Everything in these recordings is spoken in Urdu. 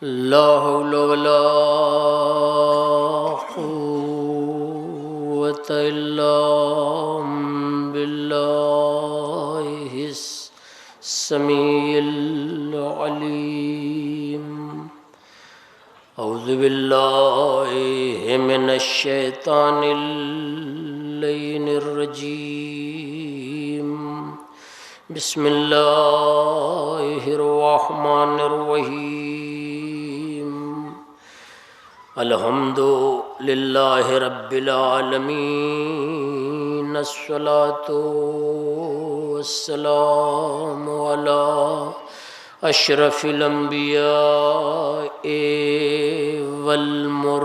لا حول ولا قوة إلا بالله السميع العليم. أعوذ بالله من الشيطان اللعين الرجيم. بسم الله الرحمن الرحيم. الحمد لله رب العالمين. الصلاة والسلام على اشرف الانبیاء والمرسلین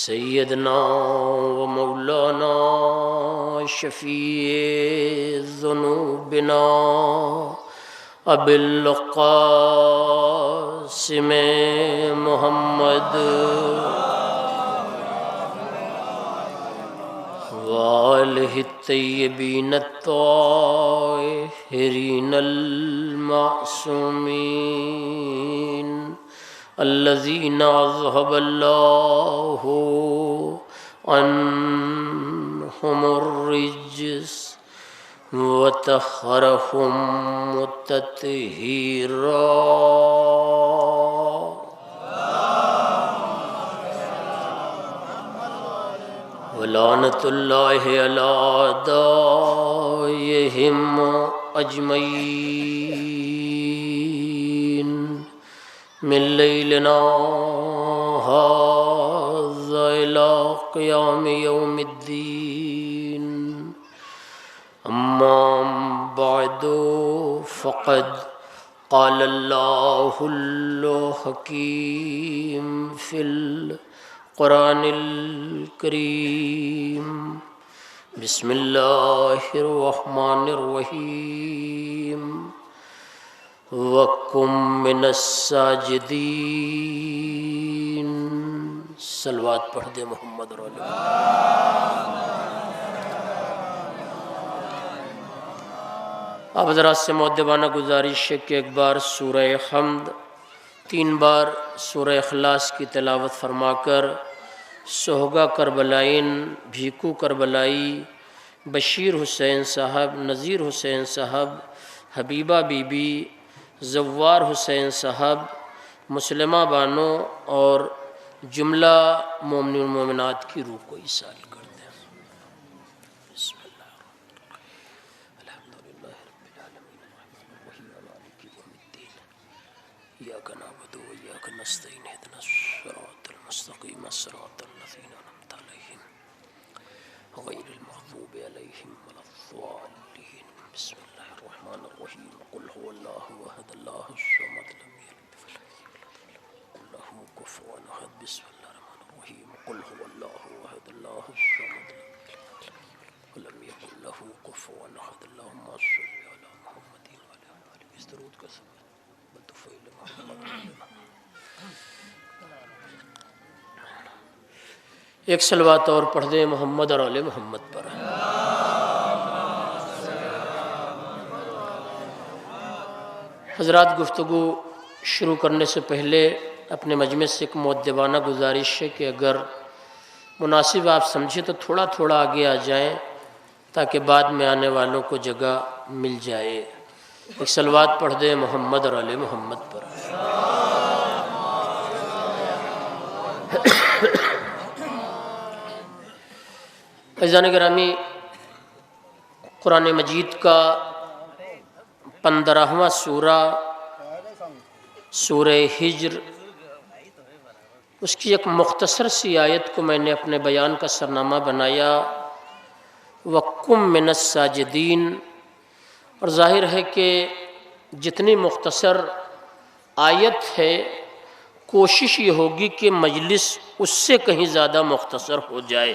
سیدنا و مولانا شفیع ذنوبنا ابی القاسم محمد وآلہ الطیبین الطاہرین المعصومین الذین اذہب اللہ عنہم الرجس وطہرہم تطہیرا. ولعنت اللہ علی اعدائہم اجمعین من لیلنا ھذا الی قیام یوم الدین. اما بعد فقد قال اللہ الحکیم فی القرآن الکریم. بسم اللہ الرحمن الرحیم. وَكُن مِّنَ الساجدین. صلوات پڑھ دے محمد اور آل محمد. اب حضرات سے مؤدبانہ گزارش ہے کہ ایک بار سورہ حمد 3 بار سورہ اخلاص کی تلاوت فرما کر سہگا کربلائین، بھیکو کربلائی، بشیر حسین صاحب، نذیر حسین صاحب، حبیبہ بی بی، زوار حسین صاحب، مسلمہ بانو اور جملہ مومنین مومنات کی روح کو ایصال کر دیں. بسم اللہ الحمدللہ رب العالمین الرحمن الرحیم مالک یوم الدین. ایاک نعبد و ایاک نستعین اهدنا الصراط المستقیم صراط الذین انعمت علیہم غیر المغضوب علیہم ولا الضالین. بسم اللہ الرحمن الرحیم. قل هو اللہ احد اللہ الصمد لم یلد ولم یولد قل له کفوا احد. بسم اللہ الرحمن الرحیم. قل هو اللہ احد اللہ الصمد ولم یکن له کفوا احد. اللهم صل علی محمد وعلی آلہ. اس درود کا سبب بطفیل محمد. ایک صلوات اور پڑھ دیں محمد اور آل محمد پر. حضرات، گفتگو شروع کرنے سے پہلے اپنے مجمع سے ایک مؤدبانہ گزارش ہے کہ اگر مناسب آپ سمجھیں تو تھوڑا تھوڑا آگے آ جائیں تاکہ بعد میں آنے والوں کو جگہ مل جائے. ایک صلوات پڑھ دیں محمد اور آل محمد پر. عزیزان گرامی، قرآن مجید کا 15واں سورہ سورہ ہجر، اس کی ایک مختصر سی آیت کو میں نے اپنے بیان کا سرنامہ بنایا وَكُن مِّنَ الساجدین. اور ظاہر ہے کہ جتنی مختصر آیت ہے کوشش یہ ہوگی کہ مجلس اس سے کہیں زیادہ مختصر ہو جائے.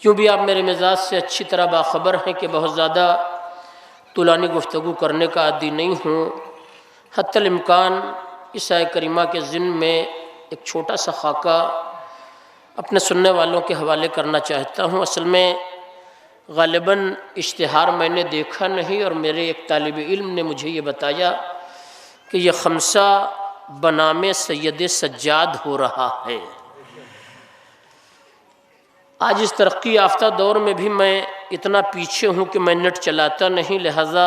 کیوں بھی آپ میرے مزاج سے اچھی طرح باخبر ہیں کہ بہت زیادہ طولانی گفتگو کرنے کا عادی نہیں ہوں. حتی الامکان اس آیہ کریمہ کے ضمن میں ایک چھوٹا سا خاکہ اپنے سننے والوں کے حوالے کرنا چاہتا ہوں. اصل میں غالباً اشتہار میں نے دیکھا نہیں، اور میرے ایک طالب علم نے مجھے یہ بتایا کہ یہ خمسہ بنام سید سجاد ہو رہا ہے۔ آج اس ترقی یافتہ دور میں بھی میں اتنا پیچھے ہوں کہ میں نیٹ چلاتا نہیں، لہٰذا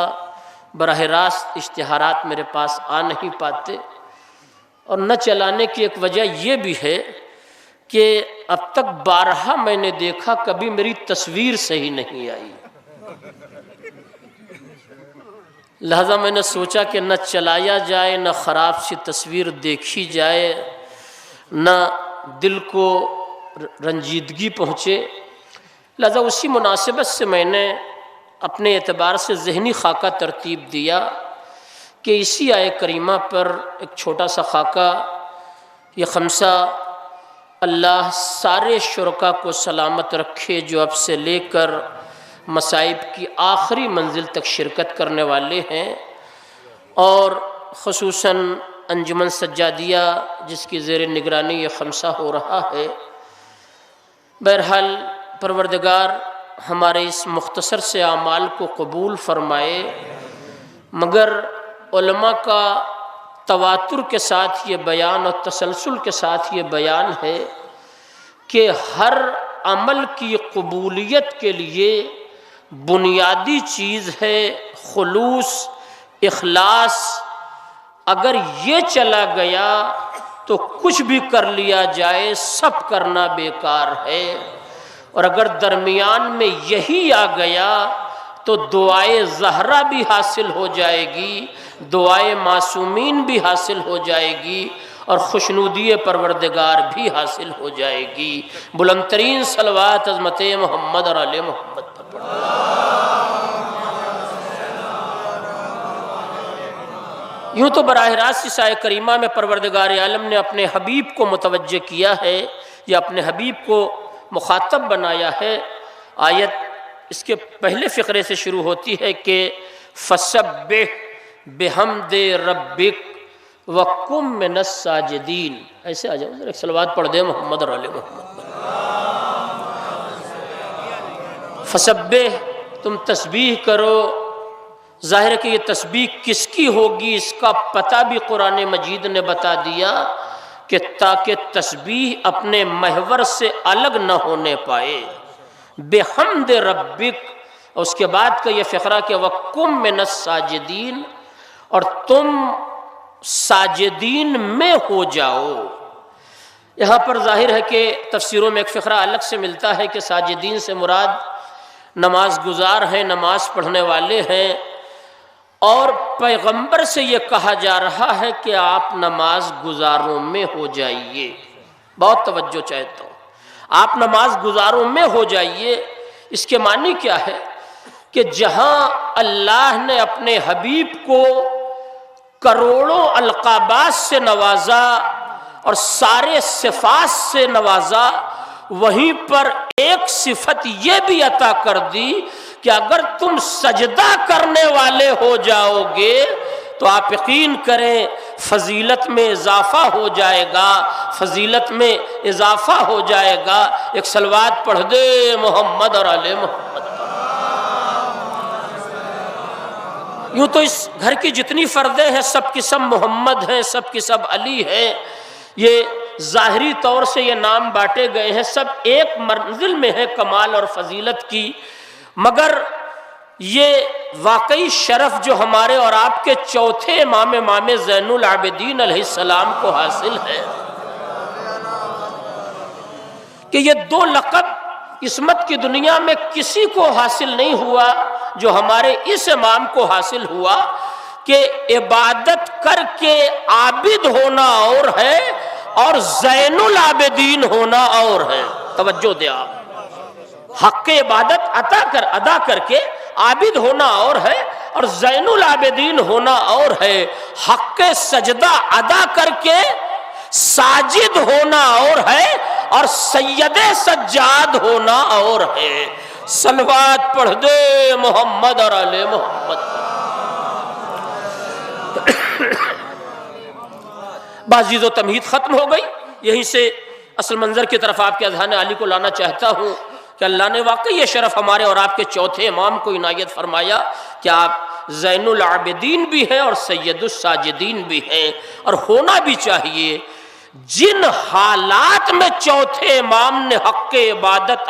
براہ راست اشتہارات میرے پاس آ نہیں پاتے، اور نہ چلانے کی ایک وجہ یہ بھی ہے کہ اب تک بارہا میں نے دیکھا، کبھی میری تصویر صحیح نہیں آئی، لہذا میں نے سوچا کہ نہ چلایا جائے، نہ خراب سی تصویر دیکھی جائے، نہ دل کو رنجیدگی پہنچے، لہذا اسی مناسبت سے میں نے اپنے اعتبار سے ذہنی خاکہ ترتیب دیا کہ اسی آیہ کریمہ پر ایک چھوٹا سا خاکہ، یہ خمسہ اللہ سارے شرکا کو سلامت رکھے جو اب سے لے کر مصائب کی آخری منزل تک شرکت کرنے والے ہیں، اور خصوصاً انجمن سجادیہ جس کی زیر نگرانی یہ خمسہ ہو رہا ہے۔ بہرحال پروردگار ہمارے اس مختصر سے اعمال کو قبول فرمائے، مگر علماء کا تواتر کے ساتھ یہ بیان اور تسلسل کے ساتھ یہ بیان ہے کہ ہر عمل کی قبولیت کے لیے بنیادی چیز ہے خلوص، اخلاص۔ اگر یہ چلا گیا تو کچھ بھی کر لیا جائے سب کرنا بیکار ہے، اور اگر درمیان میں یہی آ گیا تو دعائے زہرا بھی حاصل ہو جائے گی، دعائے معصومین بھی حاصل ہو جائے گی، اور خوشنودی پروردگار بھی حاصل ہو جائے گی۔ بلند ترین صلوات عظمت محمد اور آل محمد پر پڑھیں۔ یوں تو براہ راست اس آیہ کریمہ میں پروردگار عالم نے اپنے حبیب کو متوجہ کیا ہے، یا اپنے حبیب کو مخاطب بنایا ہے۔ آیت اس کے پہلے فقرے سے شروع ہوتی ہے کہ فَسَبِّحْ بِحَمْدِ رَبِّكَ وَكُن مِّنَ السَّاجِدِينَ۔ ایسے آ جاؤ، ایک صلوات پڑھ دیں محمد اور آل محمد پر۔ فَسَبِّحْ، تم تسبیح کرو۔ ظاہر ہے کہ یہ تسبیح کس کی ہوگی اس کا پتہ بھی قرآن مجید نے بتا دیا، کہ تاکہ تسبیح اپنے محور سے الگ نہ ہونے پائے۔ بحمد ربک، اور اس کے بعد کا یہ فقرہ کہ وَقُم مِّنَ الساجدین، اور تم ساجدین میں ہو جاؤ۔ یہاں پر ظاہر ہے کہ تفسیروں میں ایک فقرہ الگ سے ملتا ہے کہ ساجدین سے مراد نماز گزار ہیں، نماز پڑھنے والے ہیں، اور پیغمبر سے یہ کہا جا رہا ہے کہ آپ نماز گزاروں میں ہو جائیے۔ بہت توجہ چاہتا ہوں، آپ نماز گزاروں میں ہو جائیے۔ اس کے معنی کیا ہے کہ جہاں اللہ نے اپنے حبیب کو کروڑوں القابات سے نوازا اور سارے صفات سے نوازا، وہیں پر ایک صفت یہ بھی عطا کر دی کہ اگر تم سجدہ کرنے والے ہو جاؤ گے تو آپ یقین کریں فضیلت میں اضافہ ہو جائے گا، فضیلت میں اضافہ ہو جائے گا۔ ایک صلوات پڑھ دے محمد اور آل محمد۔ یوں تو اس گھر کی جتنی فردیں ہیں سب کی سب محمد ہیں، سب کی سب علی ہیں، یہ ظاہری طور سے یہ نام بانٹے گئے ہیں، سب ایک منزل میں ہے کمال اور فضیلت کی، مگر یہ واقعی شرف جو ہمارے اور آپ کے چوتھے امام زین العابدین علیہ السلام کو حاصل ہے کہ یہ دو لقب عصمت کی دنیا میں کسی کو حاصل نہیں ہوا جو ہمارے اس امام کو حاصل ہوا، کہ عبادت کر کے عابد ہونا اور ہے اور زین العابدین ہونا اور ہے۔ توجہ دے آپ، حق عبادت ادا کر کے عابد ہونا اور ہے، اور زین العابدین ہونا اور ہے۔ حق سجدہ ادا کر کے ساجد ہونا اور ہے، اور سید سجاد ہونا اور ہے۔ صلوات پڑھ دے محمد اور آل محمد۔ بازیز و تمہید ختم ہو گئی، یہیں سے اصل منظر کی طرف آپ کے اذہان عالی کو لانا چاہتا ہوں کہ اللہ نے واقعی یہ شرف ہمارے اور آپ کے چوتھے امام کو عنایت فرمایا کہ آپ زین العابدین بھی ہیں اور سید الساجدین بھی ہیں، اور ہونا بھی چاہیے۔ جن حالات میں چوتھے امام نے حق عبادت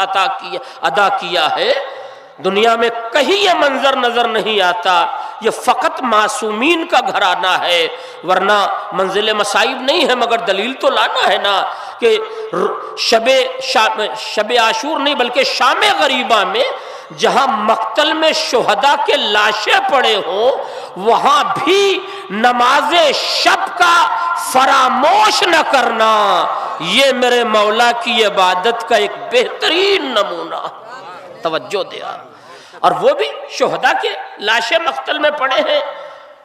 ادا کیا ہے، دنیا میں کہیں یہ منظر نظر نہیں آتا۔ یہ فقط معصومین کا گھرانہ ہے، ورنہ منزل مصائب نہیں ہے، مگر دلیل تو لانا ہے نا کہ شب عاشور نہیں بلکہ شام غریبہ میں جہاں مقتل میں شہداء کے لاشیں پڑے ہوں، وہاں بھی نماز شب کا فراموش نہ کرنا، یہ میرے مولا کی عبادت کا ایک بہترین نمونہ۔ توجہ دیا، اور وہ بھی شہداء کے لاشیں مقتل میں پڑے ہیں،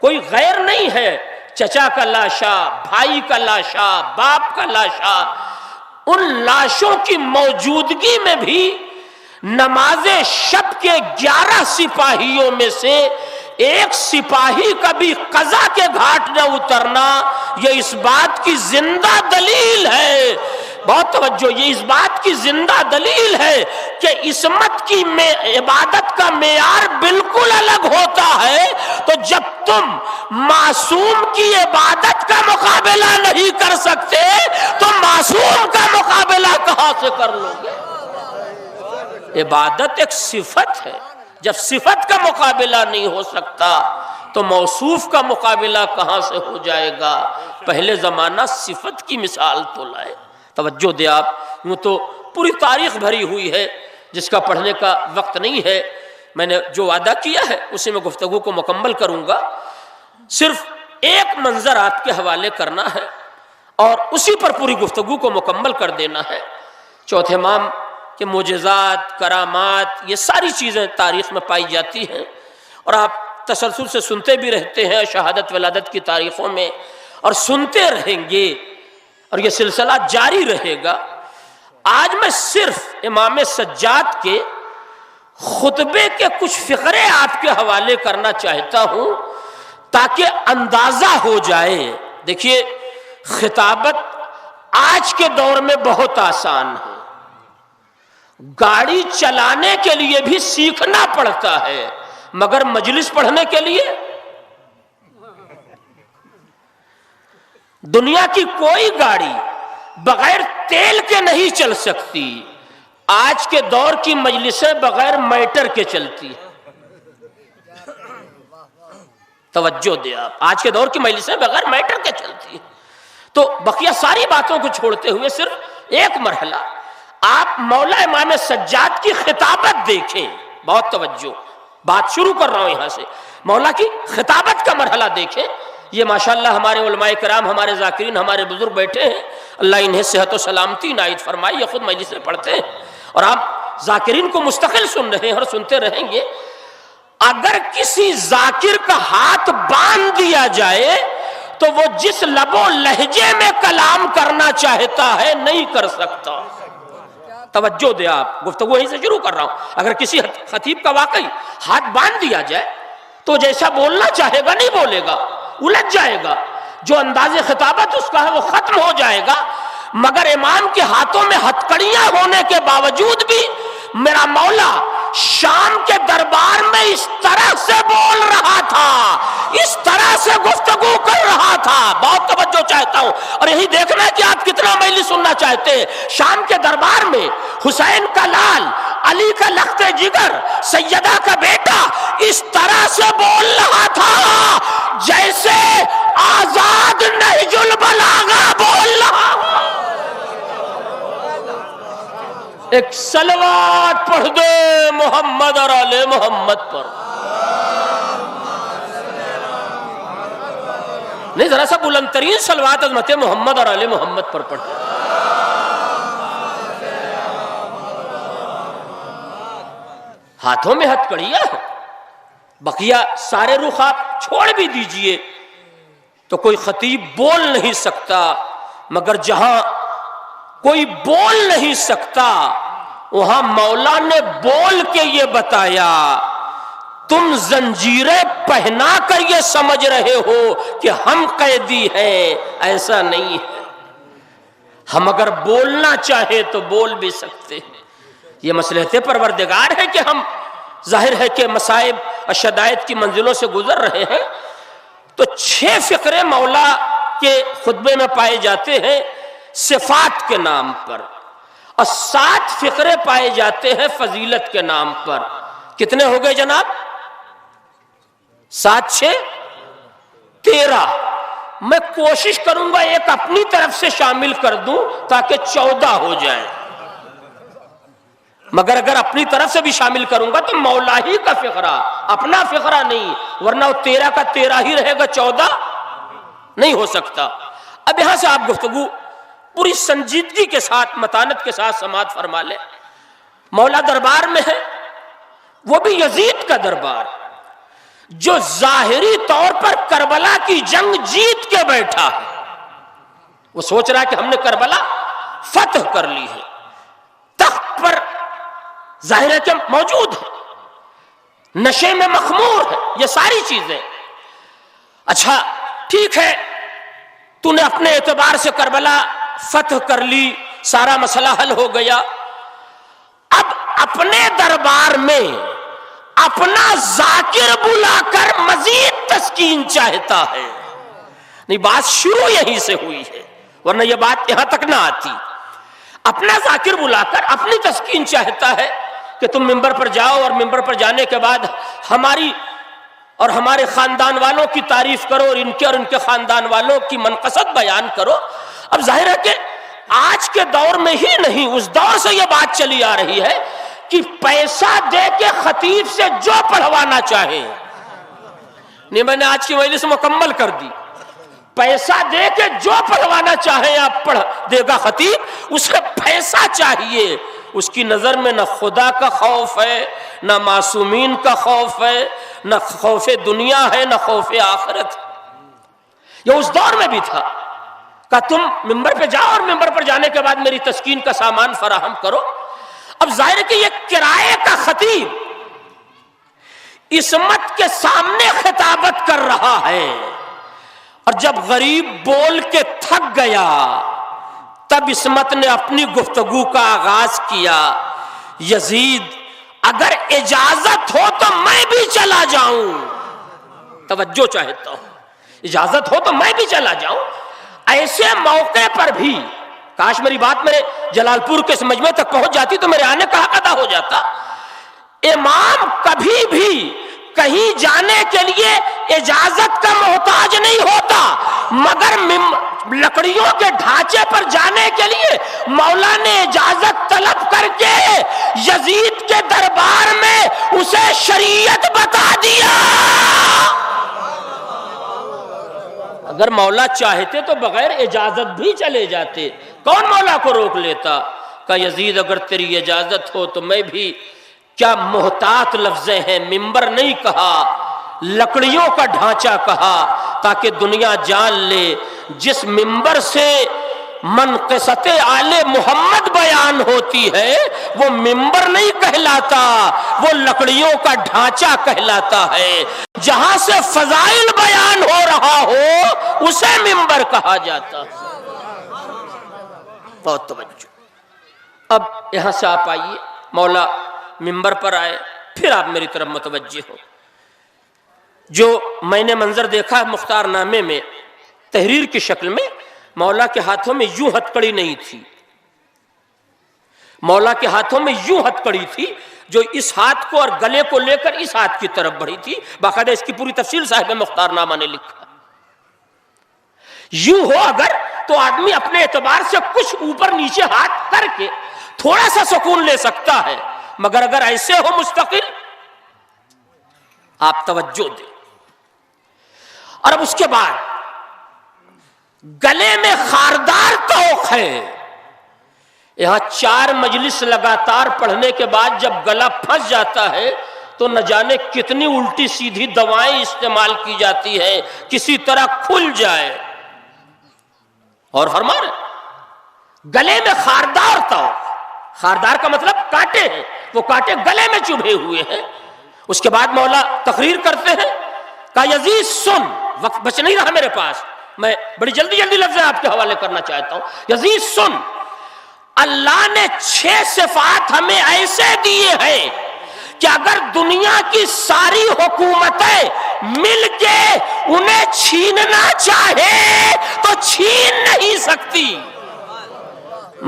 کوئی غیر نہیں ہے، چچا کا لاشا، بھائی کا لاشا، باپ کا لاشا، ان لاشوں کی موجودگی میں بھی نماز شب کے 11 سپاہیوں میں سے ایک سپاہی کا بھی قضا کے گھاٹ نہ اترنا، یہ اس بات کی زندہ دلیل ہے، بہت توجہ، یہ اس بات کی زندہ دلیل ہے کہ عصمت کی عبادت کا معیار بالکل الگ ہوتا ہے۔ تو جب تم معصوم کی عبادت کا مقابلہ نہیں کر سکتے تو معصوم کا مقابلہ کہاں سے کر لو گے؟ عبادت ایک صفت ہے، جب صفت کا مقابلہ نہیں ہو سکتا تو موصوف کا مقابلہ کہاں سے ہو جائے گا؟ پہلے زمانہ صفت کی مثال تو لائے۔ توجہ دے آپ، یوں تو پوری تاریخ بھری ہوئی ہے جس کا پڑھنے کا وقت نہیں ہے، میں نے جو وعدہ کیا ہے اسی میں گفتگو کو مکمل کروں گا، صرف ایک منظر آپ کے حوالے کرنا ہے اور اسی پر پوری گفتگو کو مکمل کر دینا ہے۔ چوتھے امام کہ معجزات، کرامات، یہ ساری چیزیں تاریخ میں پائی جاتی ہیں اور آپ تسلسل سے سنتے بھی رہتے ہیں شہادت ولادت کی تاریخوں میں، اور سنتے رہیں گے اور یہ سلسلہ جاری رہے گا۔ آج میں صرف امام سجاد کے خطبے کے کچھ فقرے آپ کے حوالے کرنا چاہتا ہوں تاکہ اندازہ ہو جائے۔ دیکھیے، خطابت آج کے دور میں بہت آسان ہے، گاڑی چلانے کے لیے بھی سیکھنا پڑتا ہے، مگر مجلس پڑھنے کے لیے دنیا کی کوئی گاڑی بغیر تیل کے نہیں چل سکتی۔ آج کے دور کی مجلسیں بغیر میٹر کے چلتی ہیں۔ توجہ دے آپ، آج کے دور کی مجلسیں بغیر میٹر کے چلتی ہیں۔ تو بقیہ ساری باتوں کو چھوڑتے ہوئے صرف ایک مرحلہ آپ مولا امام سجاد کی خطابت دیکھیں، بہت توجہ، بات شروع کر رہا ہوں یہاں سے، مولا کی خطابت کا مرحلہ دیکھیں۔ یہ ماشاءاللہ ہمارے علماء کرام، ہمارے ذاکرین، ہمارے بزرگ بیٹھے ہیں، اللہ انہیں صحت و سلامتی عنایت فرمائے، یہ خود مجلس میں پڑھتے ہیں اور آپ ذاکرین کو مستقل سن رہے ہیں اور سنتے رہیں گے۔ اگر کسی ذاکر کا ہاتھ باندھ دیا جائے تو وہ جس لب و لہجے میں کلام کرنا چاہتا ہے نہیں کر سکتا۔ توجہ دے آپ، گفتگو یہیں سے شروع کر رہا ہوں۔ اگر کسی خطیب کا واقعی ہاتھ باندھ دیا جائے تو جیسا بولنا چاہے گا نہیں بولے گا، الجھ جائے گا، جو انداز خطابت اس کا ہے وہ ختم ہو جائے گا۔ مگر امام کے ہاتھوں میں ہتھکڑیاں ہونے کے باوجود بھی میرا مولا شام کے دربار میں اس طرح سے بول رہا تھا، اس طرح سے گفتگو کر رہا تھا۔ بہت توجہ چاہتا ہوں اور یہی دیکھنا ہے کہ آپ کتنا مجلس سننا چاہتے ہیں۔ شام کے دربار میں حسین کا لال، علی کا لخت جگر، سیدہ کا بیٹا اس طرح سے بول رہا تھا جیسے آزاد نہج البلاغہ بول رہا ہوں۔ ایک صلوات پڑھ دے محمد اور آل محمد پر۔ نہیں، ذرا سا بلند ترین صلوات عظمت محمد اور آل محمد پر پڑھ دے۔ ہاتھوں میں ہتھکڑیاں ہے، بقیہ سارے رخ آپ چھوڑ بھی دیجئے تو کوئی خطیب بول نہیں سکتا، مگر جہاں کوئی بول نہیں سکتا وہاں مولا نے بول کے یہ بتایا، تم زنجیریں پہنا کر یہ سمجھ رہے ہو کہ ہم قیدی ہیں، ایسا نہیں ہے۔ ہم اگر بولنا چاہیں تو بول بھی سکتے ہیں۔ یہ مصلحت پروردگار ہے کہ ہم ظاہر ہے کہ مصائب اور شدائد کی منزلوں سے گزر رہے ہیں، تو 6 فقرے مولا کے خطبے میں پائے جاتے ہیں صفات کے نام پر، اور 7 فقرے پائے جاتے ہیں فضیلت کے نام پر۔ کتنے ہو گئے جناب؟ 7 6 13۔ میں کوشش کروں گا ایک اپنی طرف سے شامل کر دوں تاکہ 14 ہو جائے، مگر اگر اپنی طرف سے بھی شامل کروں گا تو مولا ہی کا فقرہ، اپنا فقرہ نہیں، ورنہ وہ 13 کا 13 ہی رہے گا، 14 نہیں ہو سکتا۔ اب یہاں سے آپ گفتگو پوری سنجیدگی کے ساتھ، متانت کے ساتھ سماعت فرما لیں۔ مولا دربار میں ہے، وہ بھی یزید کا دربار، جو ظاہری طور پر کربلا کی جنگ جیت کے بیٹھا ہے۔ وہ سوچ رہا ہے کہ ہم نے کربلا فتح کر لی ہے، تخت پر ظاہر ہے کہ موجود ہے، نشے میں مخمور ہے، یہ ساری چیزیں۔ اچھا ٹھیک ہے، تو نے اپنے اعتبار سے کربلا فتح کر لی، سارا مسئلہ حل ہو گیا۔ اب اپنے دربار میں اپنا ذاکر بلا کر مزید تسکین چاہتا ہے۔ نہیں، بات شروع یہیں سے ہوئی ہے، ورنہ یہ بات یہاں تک نہ آتی۔ اپنا ذاکر بلا کر اپنی تسکین چاہتا ہے کہ تم ممبر پر جاؤ، اور ممبر پر جانے کے بعد ہماری اور ہمارے خاندان والوں کی تعریف کرو، اور ان کے خاندان والوں کی منقصت بیان کرو۔ اب ظاہر ہے کہ آج کے دور میں ہی نہیں، اس دور سے یہ بات چلی آ رہی ہے کہ پیسہ دے کے خطیب سے جو پڑھوانا چاہے، نہیں میں نے آج کی مجلس مکمل کر دی، پیسہ دے کے جو پڑھوانا چاہے آپ پڑھ دے گا خطیب، اس کا پیسہ چاہیے۔ اس کی نظر میں نہ خدا کا خوف ہے، نہ معصومین کا خوف ہے، نہ خوف دنیا ہے، نہ خوف آخرت۔ یہ اس دور میں بھی تھا کہ تم ممبر پہ جاؤ اور ممبر پر جانے کے بعد میری تسکین کا سامان فراہم کرو۔ اب ظاہر ہے کہ یہ کرائے کا خطیب عصمت کے سامنے خطابت کر رہا ہے، اور جب غریب بول کے تھک گیا تب عصمت نے اپنی گفتگو کا آغاز کیا۔ یزید اگر اجازت ہو تو میں بھی چلا جاؤں، توجہ چاہتا ہوں، اجازت ہو تو میں بھی چلا جاؤں۔ ایسے موقع پر بھی کاش میری بات میرے جلال پور کے اس مجمع تک پہنچ جاتی تو میرے آنے کا حق ادا ہو جاتا۔ امام کبھی بھی کہیں جانے کے لیے اجازت کا محتاج نہیں ہوتا، مگر لکڑیوں کے ڈھانچے پر جانے کے لیے مولا نے اجازت طلب کر کے یزید کے دربار میں اسے شریعت بتا دیا۔ اگر مولا چاہتے تو بغیر اجازت بھی چلے جاتے، کون مولا کو روک لیتا؟ کہ یزید اگر تیری اجازت ہو تو میں بھی، کیا محتاط لفظیں ہیں، ممبر نہیں کہا، لکڑیوں کا ڈھانچہ کہا، تاکہ دنیا جان لے جس ممبر سے منقصت آل محمد بیان ہوتی ہے وہ ممبر نہیں کہلاتا، وہ لکڑیوں کا ڈھانچہ کہلاتا ہے۔ جہاں سے فضائل بیان ہو رہا ہو اسے ممبر کہا جاتا ہے۔ بہت توجہ۔ اب یہاں سے آپ آئیے، مولا ممبر پر آئے، پھر آپ میری طرف متوجہ ہو۔ جو میں نے منظر دیکھا مختار نامے میں تحریر کی شکل میں، مولا کے ہاتھوں میں یوں ہتکڑی نہیں تھی، مولا کے ہاتھوں میں یوں ہتکڑی تھی جو اس ہاتھ کو اور گلے کو لے کر اس ہاتھ کی طرف بڑھی تھی۔ باقاعدہ اس کی پوری تفصیل صاحب مختار نامہ نے لکھا۔ یوں ہو اگر تو آدمی اپنے اعتبار سے کچھ اوپر نیچے ہاتھ کر کے تھوڑا سا سکون لے سکتا ہے، مگر اگر ایسے ہو مستقل، آپ توجہ دیں۔ اور اب اس کے بعد گلے میں خاردار توق ہے۔ یہاں 4 مجلس لگاتار پڑھنے کے بعد جب گلا پھنس جاتا ہے تو نہ جانے کتنی الٹی سیدھی دوائیں استعمال کی جاتی ہیں کسی طرح کھل جائے۔ اور فرمان گلے میں خاردار توق، خاردار کا مطلب کانٹے ہیں، وہ کانٹے گلے میں چبھے ہوئے ہیں۔ اس کے بعد مولا تقریر کرتے ہیں کہ یزید سن، وقت بچ نہیں رہا میرے پاس، میں بڑی جلدی لفظ آپ کے حوالے کرنا چاہتا ہوں۔ یزید سن، اللہ نے 6 صفات ہمیں ایسے دیے ہیں کہ اگر دنیا کی ساری حکومتیں مل کے انہیں چھیننا چاہے تو چھین نہیں سکتی.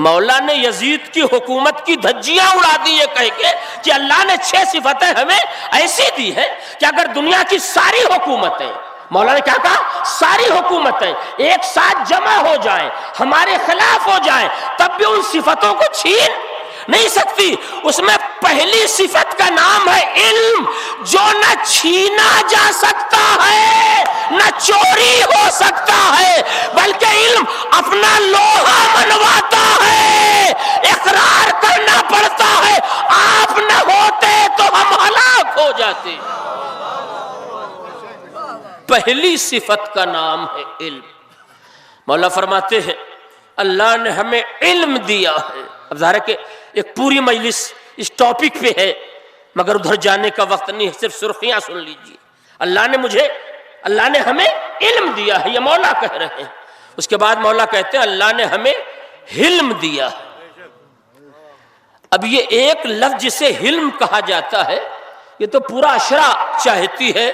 مولا نے یزید کی حکومت کی دھجیاں اڑا دی یہ کہہ کے کہ اللہ نے 6 صفتیں ہمیں ایسی دی ہیں کہ اگر دنیا کی ساری حکومتیں، مولا نے کیا کہا، ساری حکومتیں ایک ساتھ جمع ہو جائیں، ہمارے خلاف ہو جائیں، تب بھی ان صفتوں کو چھین نہیں سکتی. اس میں پہلی صفت کا نام ہے علم، جو نہ چھینا جا سکتا ہے نہ چوری ہو سکتا ہے، بلکہ علم اپنا لوہا منواتا ہے، اقرار کرنا پڑتا ہے آپ نہ ہوتے تو ہم ہلاک ہو جاتے. پہلی صفت کا نام ہے علم. مولا فرماتے ہیں اللہ نے ہمیں علم دیا ہے. اب ظاہر ہے کہ ایک پوری مجلس اس ٹاپک پہ ہے مگر ادھر جانے کا وقت نہیں ہے، صرف سرخیاں سن لیجیے. اللہ نے ہمیں علم دیا ہے، یہ مولا کہہ رہے ہیں. اس کے بعد مولا کہتے ہیں اللہ نے ہمیں حلم دیا. اب یہ ایک لفظ جسے حلم کہا جاتا ہے یہ تو پورا اشرا چاہتی ہے.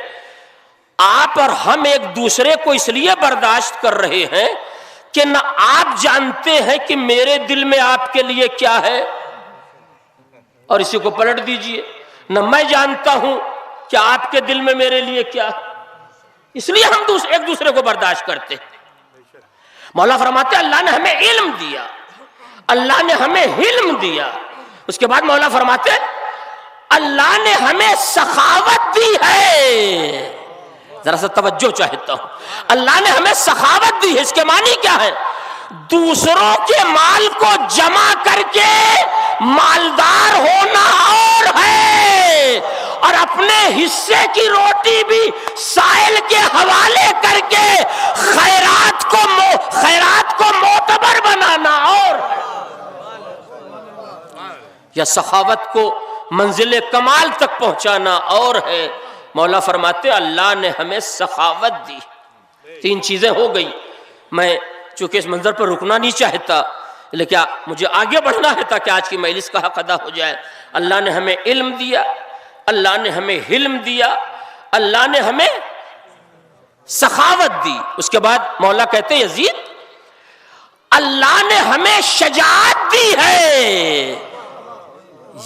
آپ اور ہم ایک دوسرے کو اس لیے برداشت کر رہے ہیں کہ نہ آپ جانتے ہیں کہ میرے دل میں آپ کے لیے کیا ہے، اور اسی کو پلٹ دیجئے، نہ میں جانتا ہوں کہ آپ کے دل میں میرے لیے کیا ہے، اس لیے ہم ایک دوسرے کو برداشت کرتے ہیں. مولا فرماتے اللہ نے ہمیں علم دیا، اللہ نے ہمیں حلم دیا. اس کے بعد مولا فرماتے اللہ نے ہمیں سخاوت دی ہے. ذرا سا توجہ چاہتا ہوں، اللہ نے ہمیں سخاوت دی ہے. اس کے معنی کیا ہے؟ دوسروں کے مال کو جمع کر کے مالدار ہونا اور ہے، اور اپنے حصے کی روٹی بھی سائل کے حوالے کر کے خیرات کو معتبر بنانا اور ہے. یا سخاوت کو منزل کمال تک پہنچانا اور ہے. مولا فرماتے اللہ نے ہمیں سخاوت دی. 3 چیزیں ہو گئی. میں چونکہ اس منظر پر رکنا نہیں چاہتا لیکن مجھے آگے بڑھنا ہے تاکہ آج کی مجلس کا حق ادا ہو جائے. اللہ نے ہمیں علم دیا، اللہ نے ہمیں حلم دیا، اللہ نے ہمیں سخاوت دی. اس کے بعد مولا کہتے یزید اللہ نے ہمیں شجاعت دی ہے.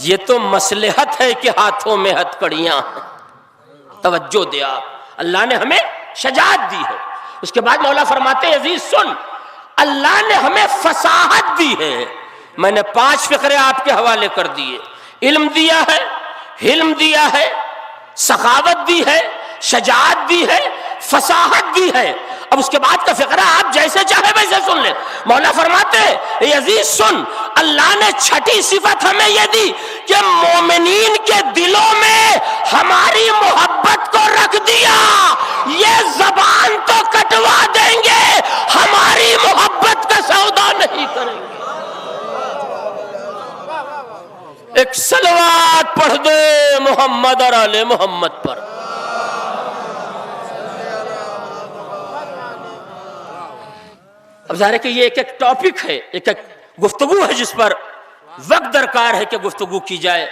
یہ تو مصلحت ہے کہ ہاتھوں میں ہتھکڑیاں ہیں. توجہ دے آپ، اللہ نے ہمیں شجاعت دی ہے. اس کے بعد مولا فرماتے عزیز سن، اللہ نے ہمیں فصاحت دی ہے. میں نے 5 فقرے آپ کے حوالے کر دیے. علم دیا ہے، حلم دیا ہے، سخاوت دی ہے، شجاعت دی ہے، فصاحت دی ہے. اب اس کے بعد کا فقرہ آپ جیسے چاہے ویسے سن لیں. مولا فرماتے اے عزیز سن، اللہ نے 6ٹھی صفت ہمیں یہ دی کہ مومنین کے دلوں میں ہماری محبت کو رکھ دیا. یہ زبان تو کٹوا دیں گے، ہماری محبت کا سودا نہیں کریں گے. ایک صلوات پڑھ دے محمد اور آل محمد پر. اب ظاہر ہے کہ یہ ایک ٹاپک ہے، ایک گفتگو ہے جس پر وقت درکار ہے کہ گفتگو کی جائے،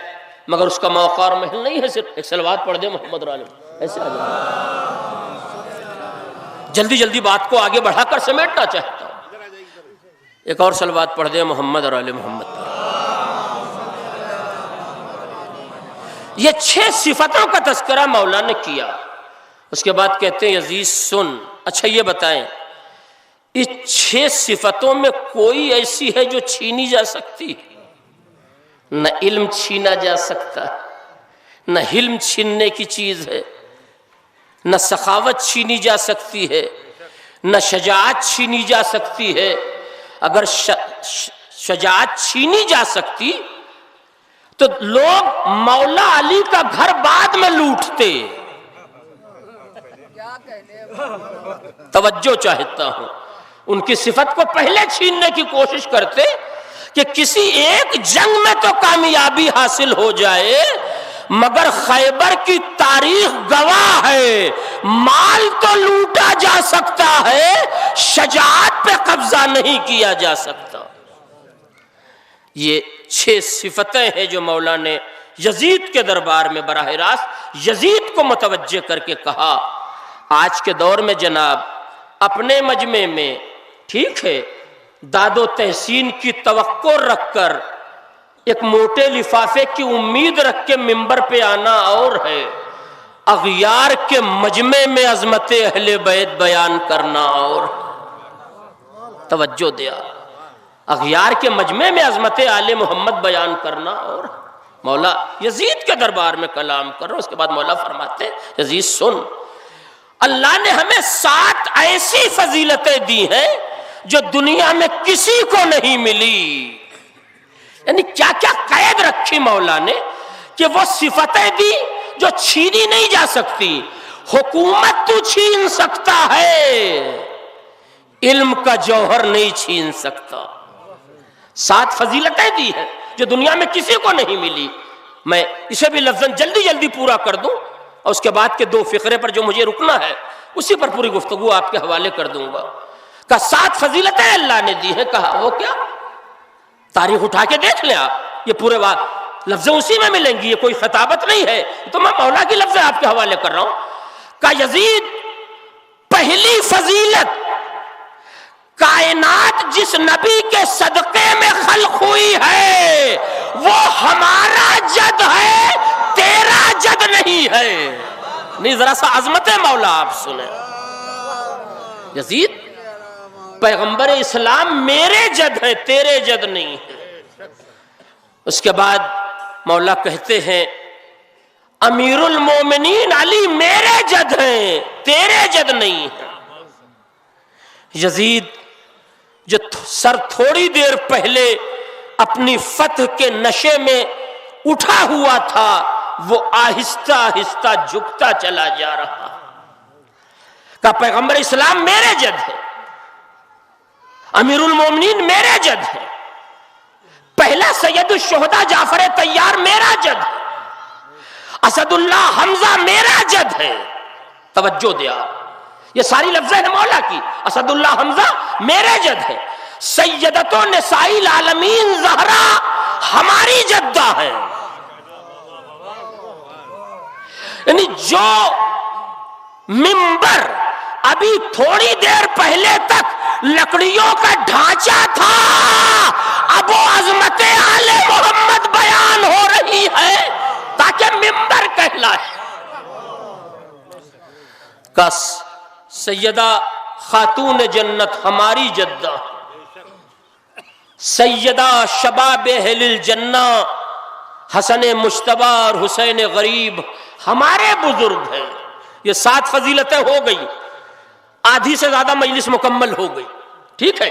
مگر اس کا موقع اور محل نہیں ہے. صرف ایک صلوات پڑھ دے محمد اور آل محمد ایسے آ جائے. جلدی جلدی بات کو آگے بڑھا کر سمیٹنا چاہتا ہوں. ایک اور صلوات پڑھ دے محمد اور آل محمد پر. یہ 6 صفتوں کا تذکرہ مولا نے کیا. اس کے بعد کہتے ہیں عزیز سن، اچھا یہ بتائیں اس 6 صفتوں میں کوئی ایسی ہے جو چھینی جا سکتی؟ نہ علم چھینا جا سکتا، نہ حلم چھیننے کی چیز ہے، نہ سخاوت چھینی جا سکتی ہے، نہ شجاعت چھینی جا سکتی ہے. اگر شجاعت چھینی جا سکتی تو لوگ مولا علی کا گھر بعد میں لوٹتے. توجہ چاہتا ہوں، ان کی صفت کو پہلے چھیننے کی کوشش کرتے کہ کسی ایک جنگ میں تو کامیابی حاصل ہو جائے، مگر خیبر کی تاریخ گواہ ہے مال تو لوٹا جا سکتا ہے، شجاعت پہ قبضہ نہیں کیا جا سکتا. یہ 6 صفتیں ہیں جو مولا نے یزید کے دربار میں براہ راست یزید کو متوجہ کر کے کہا۔ آج کے دور میں جناب اپنے مجمع میں ٹھیک ہے داد و تحسین کی توقع رکھ کر ایک موٹے لفافے کی امید رکھ کے ممبر پہ آنا اور ہے، اغیار کے مجمع میں عظمت اہل بیت بیان کرنا اور توجہ دیا، اغیار کے مجمع میں عظمت آل محمد بیان کرنا اور مولا یزید کے دربار میں کلام کر رہا۔ اس کے بعد مولا فرماتے ہیں یزید سن، اللہ نے ہمیں 7 ایسی فضیلتیں دی ہیں جو دنیا میں کسی کو نہیں ملی۔ یعنی کیا کیا قید رکھی مولا نے کہ وہ صفتیں دی جو چھینی نہیں جا سکتی۔ حکومت تو چھین سکتا ہے، علم کا جوہر نہیں چھین سکتا۔ 7 فضیلتیں دی ہیں جو دنیا میں کسی کو نہیں ملی۔ میں اسے بھی لفظاً جلدی جلدی پورا کر دوں اور اس کے بعد کے 2 فقرے پر جو مجھے رکنا ہے اسی پر پوری گفتگو آپ کے حوالے کر دوں گا۔ کہ 7 فضیلتیں اللہ نے دی ہیں، کہا وہ کیا؟ تاریخ اٹھا کے دیکھ لیں آپ، یہ پورے لفظیں اسی میں ملیں گی، یہ کوئی خطابت نہیں ہے، تو میں مولا کی لفظیں آپ کے حوالے کر رہا ہوں۔ کہ یزید پہلی فضیلت، کائنات جس نبی کے صدقے میں خلق ہوئی ہے وہ ہمارا جد ہے، تیرا جد نہیں ہے۔ نہیں ذرا سا عظمت مولا آپ سنیں، یزید پیغمبر اسلام میرے جد ہے، تیرے جد نہیں ہے۔ اس کے بعد مولا کہتے ہیں امیر المومنین علی میرے جد ہیں، تیرے جد نہیں ہے۔ یزید جو سر تھوڑی دیر پہلے اپنی فتح کے نشے میں اٹھا ہوا تھا وہ آہستہ آہستہ جھکتا چلا جا رہا۔ کہ پیغمبر اسلام میرے جد ہے، امیر المومنین میرے جد ہے، پہلا سید الشہداء جعفر طیار میرا جد ہے، اسد اللہ حمزہ میرا جد ہے۔ توجہ دیا، یہ ساری لفظیں ہیں مولا کی۔ اسد اللہ حمزہ میرے جد ہے، سیدتو نسائی العالمین زہرا ہماری جدہ ہے۔ یعنی جو منبر ابھی تھوڑی دیر پہلے تک لکڑیوں کا ڈھانچہ تھا، اب وہ عظمت آل محمد بیان ہو رہی ہے تاکہ منبر کہلائے۔ کس سیدہ خاتون جنت ہماری جدہ، سیدہ شباب اہل الجنہ حسن مجتبی اور حسین غریب ہمارے بزرگ ہیں۔ یہ 7 فضیلتیں ہو گئی، آدھی سے زیادہ مجلس مکمل ہو گئی، ٹھیک ہے۔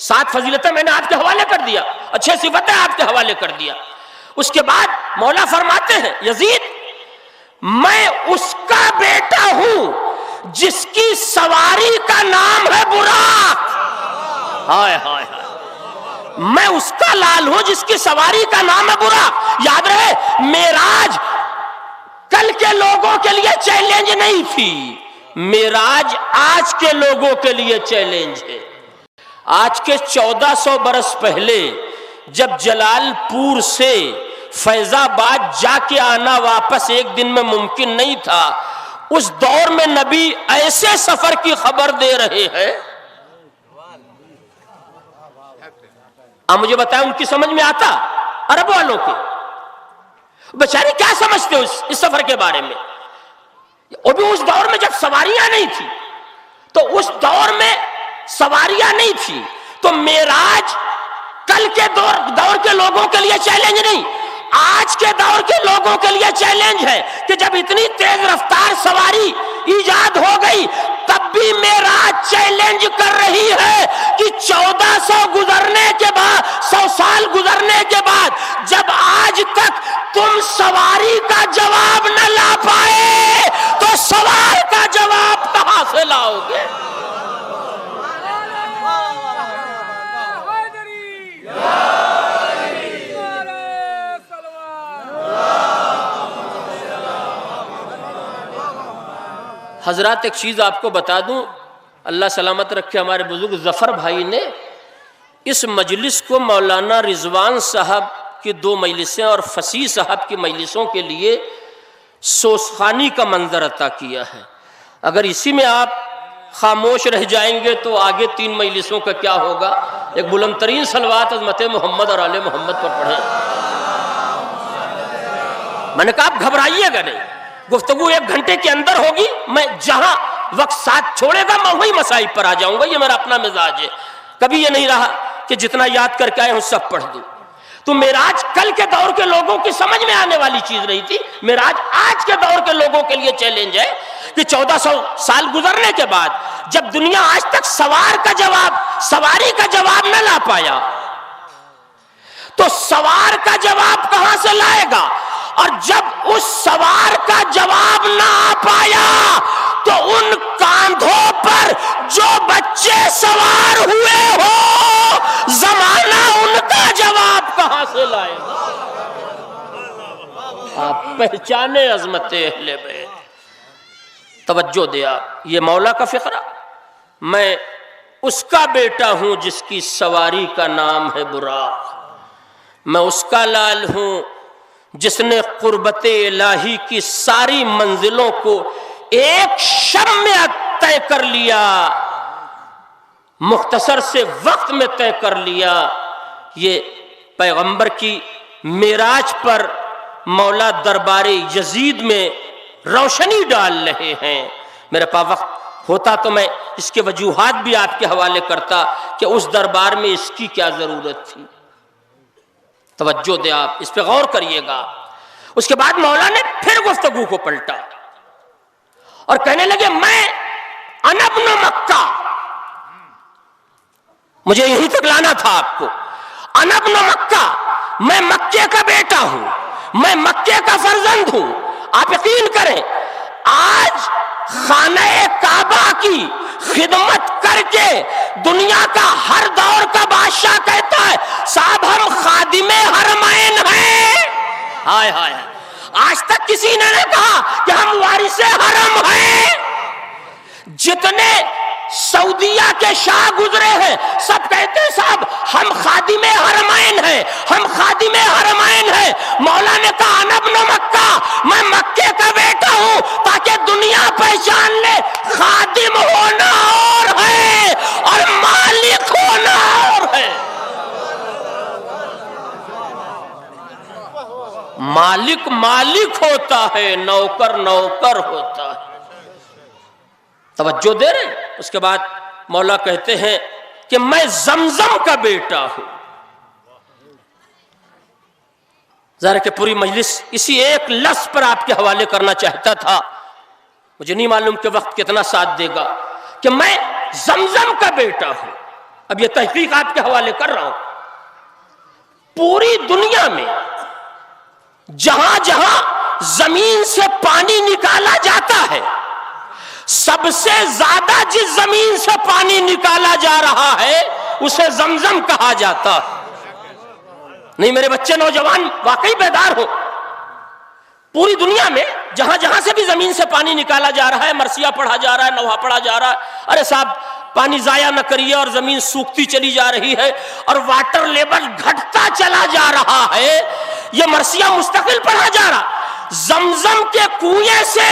7 فضیلتیں میں نے آپ کے حوالے کر دیا، اچھے صفتیں آپ کے حوالے کر دیا۔ اس کے بعد مولا فرماتے ہیں یزید میں اس کا بیٹا ہوں جس کی سواری کا نام ہے براق۔ ہائے ہائے ہائے، میں اس کا لال ہوں جس کی سواری کا نام ہے براق۔ یاد رہے معراج کل کے لوگوں کے لیے چیلنج نہیں تھی، معراج آج کے لوگوں کے لیے چیلنج ہے۔ آج کے 1400 برس پہلے جب جلال پور سے فیض آباد جا کے آنا واپس ایک دن میں ممکن نہیں تھا، اس دور میں نبی ایسے سفر کی خبر دے رہے ہیں۔ آپ مجھے بتائیں ان کی سمجھ میں آتا؟ عرب والوں کے بیچارے کیا سمجھتے ہو اس سفر کے بارے میں؟ اور بھی اس دور میں جب سواریاں نہیں تھی، تو اس دور میں سواریاں نہیں تھی تو معراج کل کے دور کے لوگوں کے لیے چیلنج نہیں، آج کے دور کے لوگوں کے لیے چیلنج ہے کہ جب اتنی تیز رفتار سواری ایجاد ہو گئی تب بھی معراج چیلنج کر رہی ہے کہ 1400 گزرنے کے بعد، 100 سال گزرنے کے بعد جب آج تک تم سواری کا جواب نہ لا پائے تو سوار کا جواب کہاں سے لاؤ گے؟ حضرات ایک چیز آپ کو بتا دوں، اللہ سلامت رکھے، ہمارے بزرگ ظفر بھائی نے اس مجلس کو مولانا رضوان صاحب کی 2 مجلسیں اور فصیح صاحب کی مجلسوں کے لیے سوسخانی کا منظر عطا کیا ہے. اگر اسی میں آپ خاموش رہ جائیں گے تو آگے 3 مجلسوں کا کیا ہوگا. ایک بلند ترین صلوات عظمت محمد اور آل محمد پر پڑھیں. میں نے کہا آپ گھبرائیے گا نہیں, گفتگو 1 گھنٹے کے اندر ہوگی. میں جہاں وقت ساتھ چھوڑے گا میں وہی مسائل پر آ جاؤں گا. یہ میرا اپنا مزاج ہے. کبھی یہ نہیں رہا کہ جتنا یاد کر کے آئے ہوں سب پڑھ دوں. تو معراج کل کے دور کے لوگوں کی سمجھ میں آنے والی چیز نہیں تھی. معراج آج کے دور کے لوگوں کے لیے چیلنج ہے کہ 1400 سال گزرنے کے بعد جب دنیا آج تک سواری کا جواب نہ لا پایا تو سوار کا جواب کہاں سے لائے گا. اور جب اس سوار کا جواب نہ آ پایا تو ان کاندھوں پر جو بچے سوار ہوئے ہو زمانہ ان کا جواب کہاں سے لائے گا. آپ پہچانے عظمت اہل بیت. توجہ دے آپ, یہ مولا کا فقرہ. میں اس کا بیٹا ہوں جس کی سواری کا نام ہے براق. میں اس کا لال ہوں جس نے قربت الہی کی ساری منزلوں کو ایک شب میں طے کر لیا, مختصر سے وقت میں طے کر لیا. یہ پیغمبر کی معراج پر مولا دربار یزید میں روشنی ڈال رہے ہیں. میرے پاس وقت ہوتا تو میں اس کے وجوہات بھی آپ کے حوالے کرتا کہ اس دربار میں اس کی کیا ضرورت تھی. توجہ دے آپ, اس پہ غور کریے گا. اس کے بعد مولا نے پھر گفتگو کو پلٹا اور کہنے لگے میں انا ابن مکہ. مجھے یہیں تک لانا تھا آپ کو. انا ابن مکہ, میں مکے کا بیٹا ہوں, میں مکے کا فرزند ہوں. آپ یقین کریں آج خانہ کعبہ کی خدمت کر کے دنیا کا ہر دور کا بادشاہ کہتا ہے صاحب ہم خادم حرمین ہیں. ہائے ہائے, آج تک کسی نے نہیں کہا کہ ہم وارث حرم ہیں. جتنے سعودیہ کے شاہ گزرے ہیں سب کہتے ہیں صاحب ہم خادم حرمین ہیں, ہم خادم حرمین ہیں. مولا نے کہا انا ابن مکہ, میں مکے کا بیٹا ہوں تاکہ دنیا پہچان لے خادم ہونا اور ہے اور مالک ہونا اور ہے. مالک مالک ہوتا ہے, نوکر نوکر ہوتا ہے. توجہ دے رہے ہیں. اس کے بعد مولا کہتے ہیں کہ میں زمزم کا بیٹا ہوں. ذرا کہ پوری مجلس اسی ایک لفظ پر آپ کے حوالے کرنا چاہتا تھا, مجھے نہیں معلوم کہ وقت کتنا ساتھ دے گا, کہ میں زمزم کا بیٹا ہوں. اب یہ تحقیق آپ کے حوالے کر رہا ہوں. پوری دنیا میں جہاں جہاں زمین سے پانی نکالا جاتا ہے سب سے زیادہ جس زمین سے پانی نکالا جا رہا ہے اسے زمزم کہا جاتا ہے. نہیں میرے بچے نوجوان واقعی بیدار ہو. پوری دنیا میں جہاں جہاں سے بھی زمین سے پانی نکالا جا رہا ہے, مرثیہ پڑھا جا رہا ہے, نوحہ پڑھا جا رہا ہے, ارے صاحب پانی ضائع نہ کریے اور زمین سوکھتی چلی جا رہی ہے اور واٹر لیول گھٹتا چلا جا رہا ہے, یہ مرثیہ مستقل پڑھا جا رہا. زمزم کے کنویں سے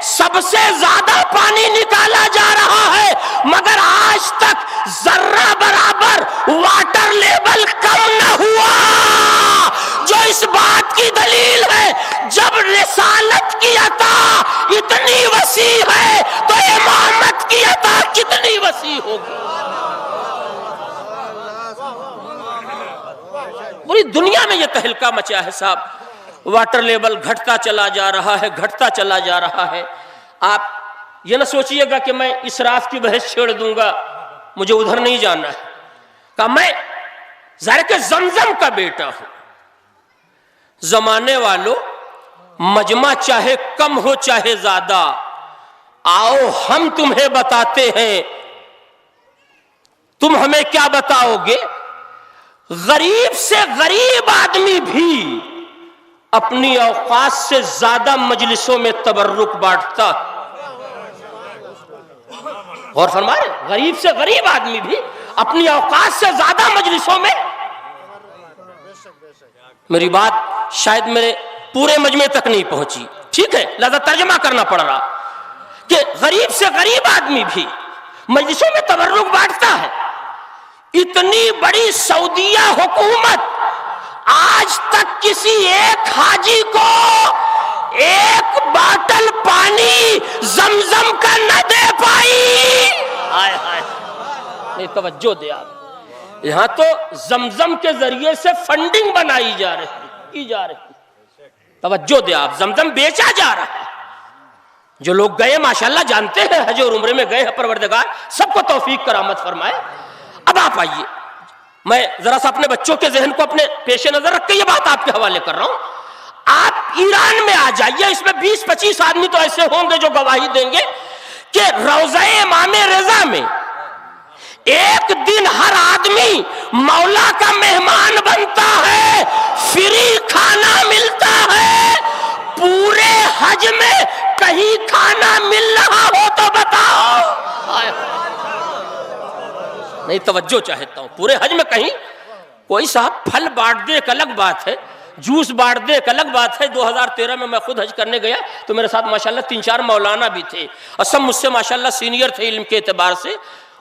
سب سے زیادہ پانی نکالا جا رہا ہے مگر آج تک ذرہ برابر واٹر لیول کم نہ ہوا, جو اس بات کی دلیل ہے جب رسالت کی عطا اتنی وسیع ہے تو امامت کی عطا کتنی وسیع ہوگی. پوری دنیا میں یہ تہلکہ مچا ہے صاحب, واٹر لیول گھٹتا چلا جا رہا ہے, گھٹتا چلا جا رہا ہے. آپ یہ نہ سوچئے گا کہ میں اسراف کی بحث چھیڑ دوں گا, مجھے ادھر نہیں جانا ہے. کہ میں ظاہر کہ زمزم کا بیٹا ہوں. زمانے والوں مجمع چاہے کم ہو چاہے زیادہ, آؤ ہم تمہیں بتاتے ہیں. تم ہمیں کیا بتاؤ گے؟ غریب سے غریب آدمی بھی اپنی اوقات سے زیادہ مجلسوں میں تبرک بانٹتا. غور فرما رہے، غریب سے غریب آدمی بھی اپنی اوقات سے زیادہ مجلسوں میں، میری بات شاید میرے پورے مجمع تک نہیں پہنچی، ٹھیک ہے، لہذا ترجمہ کرنا پڑ رہا کہ غریب سے غریب آدمی بھی مجلسوں میں تبرک بانٹتا ہے۔ اتنی بڑی سعودیہ حکومت آج تک کسی ایک حاجی کو ایک باٹل پانی زمزم کا نہ دے پائی۔ ہائے ہائے، نہیں توجہ دے آپ، یہاں تو زمزم کے ذریعے سے فنڈنگ بنائی جا رہی، توجہ دے آپ، زمزم بیچا جا رہا ہے۔ جو لوگ گئے ماشاءاللہ جانتے ہیں، حج اور عمرے میں گئے ہیں، پروردگار سب کو توفیق کرامت فرمائے۔ اب آپ آئیے، میں ذرا سا اپنے بچوں کے ذہن کو اپنے پیش نظر رکھ کے یہ بات آپ کے حوالے کر رہا ہوں۔ آپ ایران میں آ جائیے، اس میں 20-25 آدمی تو ایسے ہوں گے جو گواہی دیں گے کہ روضہ امام رضا میں ایک دن ہر آدمی مولا کا مہمان بنتا ہے، فری کھانا ملتا ہے۔ پورے حج میں کہیں کھانا مل رہا ہو تو بتاؤ۔ نہیں توجہ چاہتا ہوں، پورے حج میں کہیں کوئی صاحب پھل بانٹ دے ایک الگ بات ہے، جوس بانٹ دے ایک الگ بات ہے۔ 2013 میں خود حج کرنے گیا تو میرے ساتھ ماشاءاللہ 3-4 مولانا بھی تھے، اور سب مجھ سے ماشاءاللہ سینئر تھے، علم کے اعتبار سے،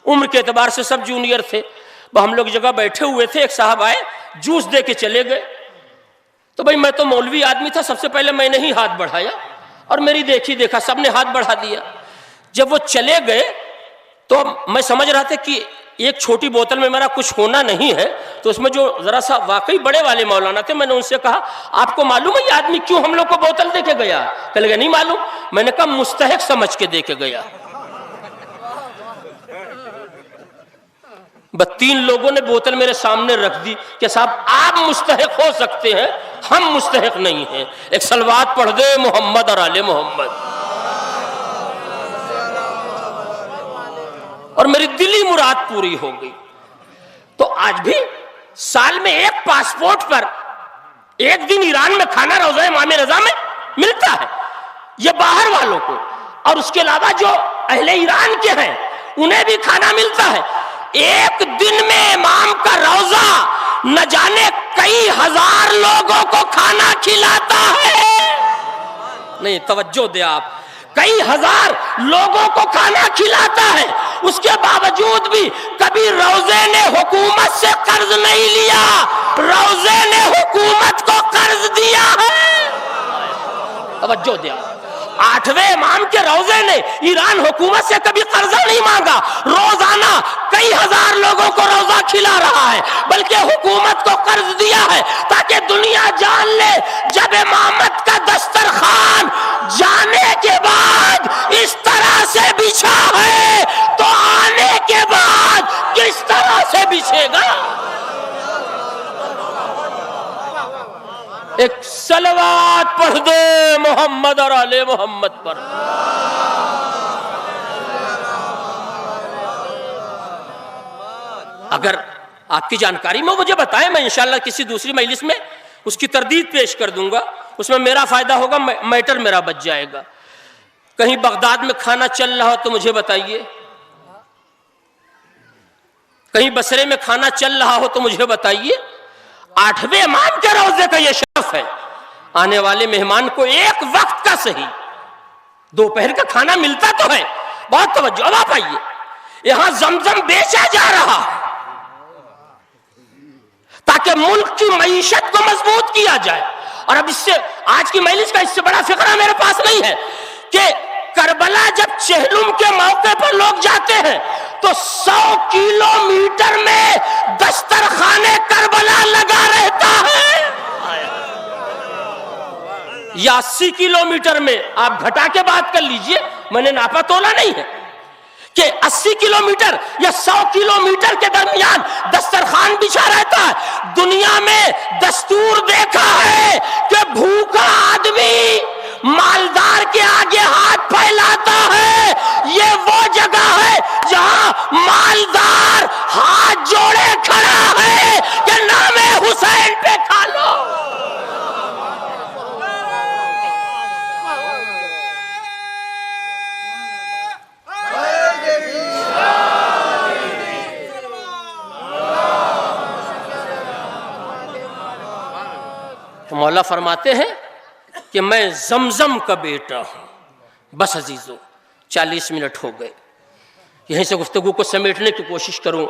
عمر کے اعتبار سے سب جونیئر تھے۔ ہم لوگ جگہ بیٹھے ہوئے تھے، ایک صاحب آئے، جوس دے کے چلے گئے۔ تو بھائی میں تو مولوی آدمی تھا، سب سے پہلے میں نے ہی ہاتھ بڑھایا، اور میری دیکھا سب نے ہاتھ بڑھا دیا۔ جب وہ چلے گئے تو میں سمجھ رہا تھا کہ ایک چھوٹی بوتل میں میرا کچھ ہونا نہیں ہے، تو اس میں جو ذرا سا واقعی بڑے والے مولانا تھے، میں نے ان سے کہا آپ کو معلوم ہے یہ آدمی کیوں ہم لوگ کو بوتل دے کے گیا؟ کہنے لگے نہیں معلوم۔ میں نے کہا مستحق سمجھ کے دے کے گیا۔ 3 لوگوں نے بوتل میرے سامنے رکھ دی کہ صاحب آپ مستحق ہو سکتے ہیں، ہم مستحق نہیں ہیں۔ ایک صلوات پڑھ دے محمد اور آل محمد۔ اور میری دلی مراد پوری ہو گئی۔ تو آج بھی سال میں ایک پاسپورٹ پر ایک دن ایران میں کھانا روضہ امام رضا میں ملتا ہے، یہ باہر والوں کو، اور اس کے علاوہ جو اہل ایران کے ہیں انہیں بھی کھانا ملتا ہے۔ ایک دن میں امام کا روضہ نہ جانے کئی ہزار لوگوں کو کھانا کھلاتا ہے۔ نہیں توجہ دے آپ، کئی ہزار لوگوں کو کھانا کھلاتا ہے، اس کے باوجود بھی کبھی روضے نے حکومت سے قرض نہیں لیا، روضے نے حکومت کو قرض دیا ہے۔ توجہ دیا، 8ویں امام کے روضے نے ایران حکومت سے کبھی قرضہ نہیں مانگا، روزانہ کئی ہزار لوگوں کو روزہ کھلا رہا ہے، بلکہ حکومت کو قرض دیا ہے تاکہ دنیا جان لے جب امامت کا دسترخوان جانے کے بعد اس طرح سے بچھا ہے تو آنے کے بعد کس طرح سے بچھے گا۔ ایک صلوات پڑھ دے محمد اور آل محمد پر۔ اگر آپ کی جانکاری میں مجھے بتائیں، میں انشاءاللہ کسی دوسری مجلس میں اس کی تردید پیش کر دوں گا، اس میں میرا فائدہ ہوگا، میٹر میرا بچ جائے گا۔ کہیں بغداد میں کھانا چل رہا ہو تو مجھے بتائیے، کہیں بصرے میں کھانا چل رہا ہو تو مجھے بتائیے۔ 8ویں امام کے روضے کا یہ شرف ہے، آنے والے مہمان کو ایک وقت کا صحیح دوپہر کا کھانا ملتا تو ہے۔ بہت توجہ، اب آپ آئیے، یہاں زمزم بیچا جا رہا ہے تاکہ ملک کی معیشت کو مضبوط کیا جائے۔ اور اب اس سے آج کی مجلس کا اس سے بڑا فقرہ میرے پاس نہیں ہے کہ کربلا جب چہلم کے موقع پر لوگ جاتے ہیں تو 100 کلومیٹر میں دسترخوان کربلا لگا رہتا ہے، یا 80 کلومیٹر میں، آپ گھٹا کے بات کر لیجئے، میں نے ناپا تولا نہیں ہے کہ 80 کلومیٹر یا 100 کلومیٹر کے درمیان دسترخوان بچھا رہتا ہے۔ دنیا میں دستور دیکھا ہے کہ بھوکا آدمی مالدار کے آگے ہاتھ پھیلاتا ہے، یہ وہ جگہ ہے جہاں مالدار ہاتھ جوڑے کھڑا ہے کہ نام حسین پہ کھا لو۔ مولا فرماتے ہیں کہ میں زمزم کا بیٹا ہوں. بس عزیزو 40 منٹ ہو گئے، یہیں سے گفتگو کو سمیٹنے کی کوشش کروں،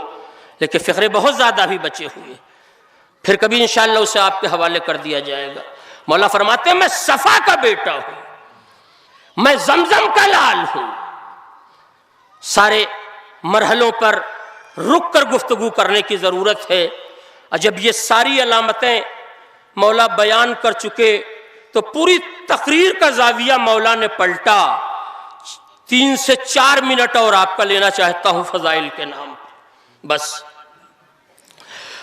لیکن فقرے بہت زیادہ بھی بچے ہوئے، پھر کبھی انشاءاللہ اسے آپ کے حوالے کر دیا جائے گا. مولا فرماتے ہیں میں صفا کا بیٹا ہوں، میں زمزم کا لال ہوں. سارے مرحلوں پر رک کر گفتگو کرنے کی ضرورت ہے، اور جب یہ ساری علامتیں مولا بیان کر چکے تو پوری تقریر کا زاویہ مولا نے پلٹا. 3 سے 4 منٹ اور آپ کا لینا چاہتا ہوں فضائل کے نام. بس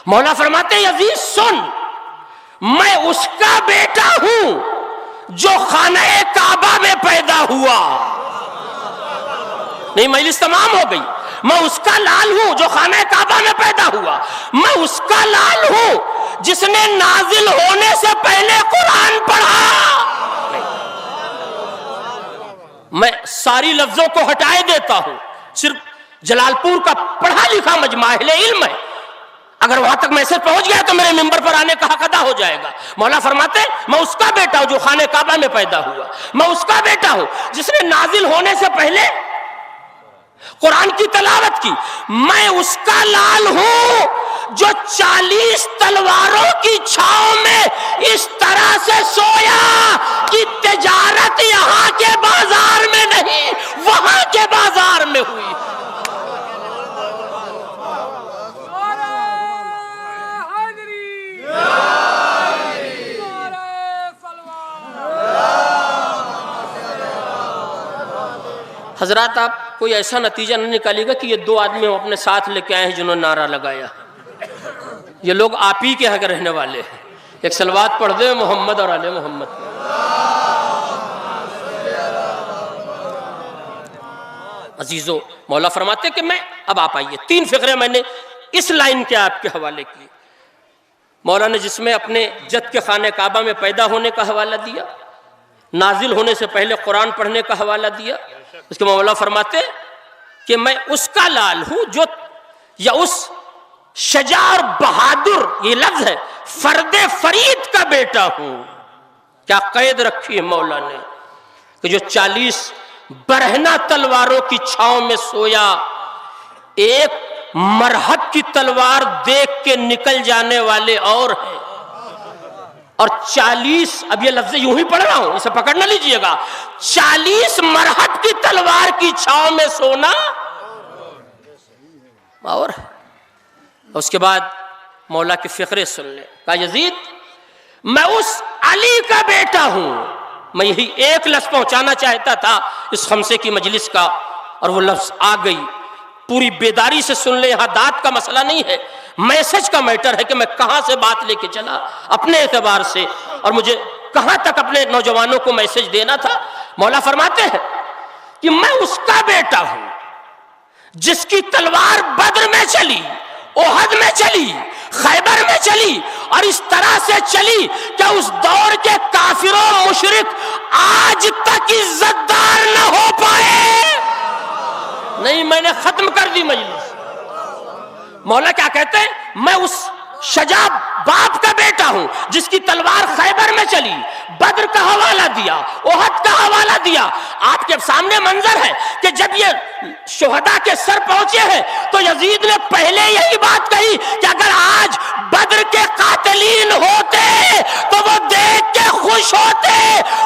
مولا فرماتے ہیں یزید سن، میں اس کا بیٹا ہوں جو خانہ کعبہ میں پیدا ہوا. نہیں، مجلس تمام ہو گئی. میں اس کا لال ہوں جو خانہ کعبہ میں پیدا ہوا. میں اس کا لال ہوں جس نے نازل ہونے سے پہلے قرآن پڑھا. میں ساری لفظوں کو ہٹائے دیتا ہوں، صرف جلال پور کا پڑھا لکھا مجمع اہل علم ہے. اگر وہاں تک میسج پہنچ گیا تو میرے ممبر پر آنے کا حق ادا ہو جائے گا. مولا فرماتے ہیں میں اس کا بیٹا ہوں جو خانہ کعبہ میں پیدا ہوا. میں اس کا بیٹا ہوں جس نے نازل ہونے سے پہلے قرآن کی تلاوت کی. میں اس کا لال ہوں جو 40 تلواروں کی چھاؤں میں اس طرح سے سویا کہ تجارت یہاں کے بازار میں نہیں، وہاں کے بازار میں ہوئی. حضرات آپ کوئی ایسا نتیجہ نہ نکالیے گا کہ یہ 2 آدمی ہم اپنے ساتھ لے کے آئے ہیں جنہوں نے نعرہ لگایا. یہ لوگ آپ ہی کے حق رہنے والے ہیں. ایک صلوات پڑھ دے محمد اور آل محمد. عزیزو مولا فرماتے کہ میں اب آپ آئیے 3 فقرے میں نے اس لائن کے آپ کے حوالے کیے. مولا نے جس میں اپنے جد کے خانہ کعبہ میں پیدا ہونے کا حوالہ دیا، نازل ہونے سے پہلے قرآن پڑھنے کا حوالہ دیا. اس کے مولا فرماتے کہ میں اس کا لال ہوں جو، یا اس شجاع اور بہادر، یہ لفظ ہے، فرد فرید کا بیٹا ہوں. کیا قید رکھی ہے مولا نے کہ جو 40 برہنہ تلواروں کی چھاؤں میں سویا، ایک مرہد کی تلوار دیکھ کے نکل جانے والے اور ہیں، اور 40، اب یہ لفظ یوں ہی پڑھ رہا ہوں، اسے پکڑ نہ لیجئے گا، 40 مرہد کی تلوار کی چھاؤں میں سونا اور اس کے بعد مولا کے فقرے سن لیں. کہا یزید میں اس علی کا بیٹا ہوں. میں یہی ایک لفظ پہنچانا چاہتا تھا اس خمسے کی مجلس کا، اور وہ لفظ آ گئی. پوری بیداری سے سن لیں، یہاں دات کا مسئلہ نہیں ہے، میسج کا میٹر ہے کہ میں کہاں سے بات لے کے چلا اپنے اعتبار سے، اور مجھے کہاں تک اپنے نوجوانوں کو میسج دینا تھا. مولا فرماتے ہیں کہ میں اس کا بیٹا ہوں جس کی تلوار بدر میں چلی، احد میں چلی، خیبر میں چلی، اور اس طرح سے چلی کہ اس دور کے کافر و مشرک آج تک عزت دار نہ ہو پائے. نہیں، میں نے ختم کر دی مجلس. مولا کیا کہتے ہیں؟ میں اس شجاع باپ کا بیٹا ہوں جس کی تلوار خیبر میں چلی، بدر کا حوالہ دیا، احد کا حوالہ دیا. آپ کے سامنے منظر ہے کہ جب یہ شہداء کے سر پہنچے ہیں تو یزید نے پہلے یہی بات کہی کہ اگر آج بدر کے قاتلین ہوتے تو وہ دیکھ کے خوش ہوتے.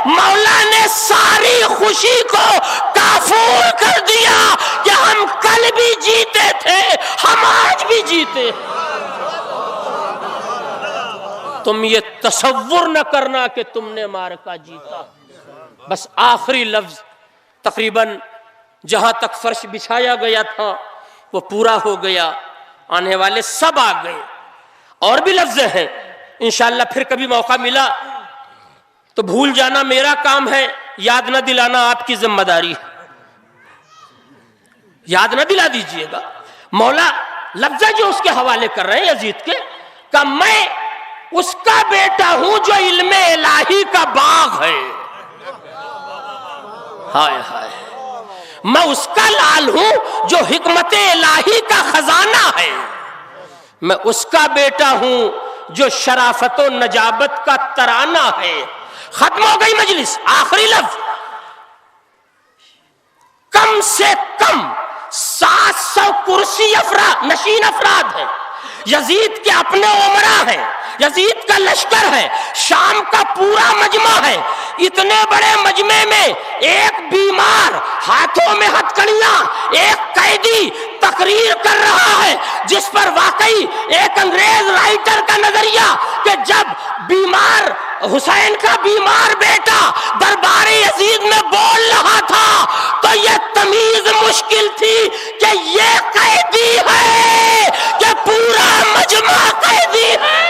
مولا نے ساری خوشی کو کافور کر دیا کہ ہم کل بھی جیتے تھے، ہم آج بھی جیتے. تم یہ تصور نہ کرنا کہ تم نے معرکہ جیتا. بس آخری لفظ تقریباً جہاں تک فرش بچھایا گیا تھا وہ پورا ہو گیا، آنے والے سب آ گئے. اور بھی لفظ ہیں، انشاءاللہ پھر کبھی موقع ملا تو بھول جانا میرا کام ہے، یاد نہ دلانا آپ کی ذمہ داری ہے. یاد نہ دلا دیجئے گا. مولا لفظ جو اس کے حوالے کر رہے ہیں یزید کے، کہ میں اس کا بیٹا ہوں جو علم الہی کا باغ ہے. ہائے ہائے، میں اس کا لال ہوں جو حکمت الہی کا خزانہ ہے. میں اس کا بیٹا ہوں جو شرافت و نجابت کا ترانہ ہے۔ ختم ہو گئی مجلس، آخری لفظ، کم سے کم 700 کرسی نشین افراد ہیں، یزید کے اپنے امراء ہیں، یزید کا لشکر ہے، شام کا پورا مجمع ہے۔ اتنے بڑے مجمع میں ایک بیمار ہاتھوں میں ہتھکڑیاں، ایک قیدی تقریر کر رہا ہے جس پر واقعی ایک انگریز رائٹر کا نظریہ کہ جب بیمار حسین کا بیمار بیٹا دربار یزید میں بول رہا تھا تو یہ تمیز مشکل تھی کہ یہ قیدی ہے کہ پورا مجمع قیدی ہے۔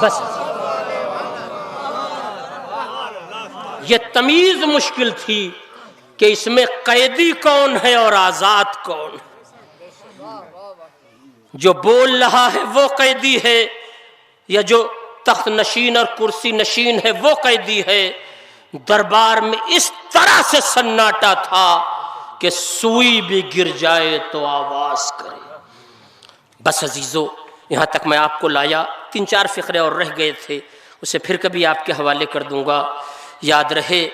بس یہ تمیز مشکل تھی کہ اس میں قیدی کون ہے اور آزاد کون ہے، جو بول رہا ہے وہ قیدی ہے یا جو تخت نشین اور کرسی نشین ہے وہ قیدی ہے۔ دربار میں اس طرح سے سناٹا تھا کہ سوئی بھی گر جائے تو آواز کرے۔ بس عزیزو، یہاں تک میں آپ کو لایا، 3-4 فقرے اور رہ گئے تھے، اسے پھر کبھی آپ کے حوالے کر دوں گا۔ یاد رہے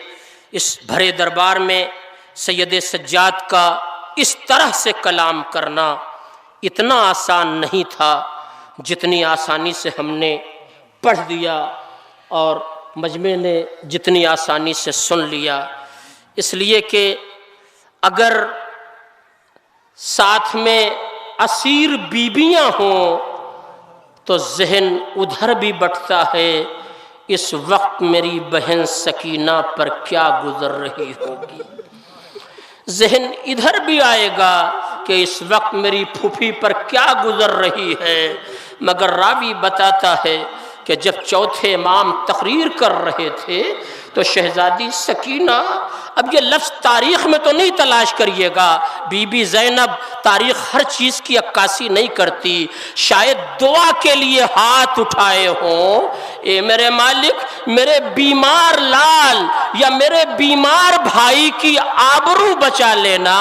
اس بھرے دربار میں سید سجاد کا اس طرح سے کلام کرنا اتنا آسان نہیں تھا جتنی آسانی سے ہم نے پڑھ دیا اور مجمع نے جتنی آسانی سے سن لیا۔ اس لیے کہ اگر ساتھ میں اسیر بیویاں ہوں تو ذہن ادھر بھی بٹتا ہے، اس وقت میری بہن سکینہ پر کیا گزر رہی ہوگی، ذہن ادھر بھی آئے گا کہ اس وقت میری پھوپھی پر کیا گزر رہی ہے۔ مگر راوی بتاتا ہے کہ جب چوتھے امام تقریر کر رہے تھے تو شہزادی سکینہ، اب یہ لفظ تاریخ میں تو نہیں تلاش کریے گا، بی بی زینب تاریخ ہر چیز کی عکاسی نہیں کرتی، شاید دعا کے لیے ہاتھ اٹھائے ہوں، اے میرے مالک میرے بیمار لال یا میرے بیمار بھائی کی آبرو بچا لینا۔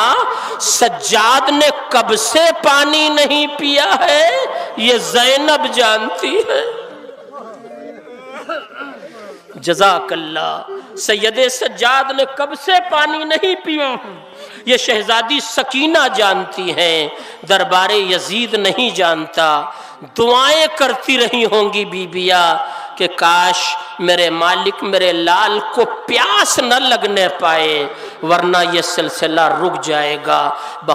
سجاد نے کب سے پانی نہیں پیا ہے یہ زینب جانتی ہے۔ جزاک اللہ، سید سجاد نے کب سے پانی نہیں پیا یہ شہزادی سکینہ جانتی ہیں، دربار یزید نہیں جانتا۔ دعائیں کرتی رہی ہوں گی بیبیاں کہ کاش میرے مالک میرے لال کو پیاس نہ لگنے پائے ورنہ یہ سلسلہ رک جائے گا۔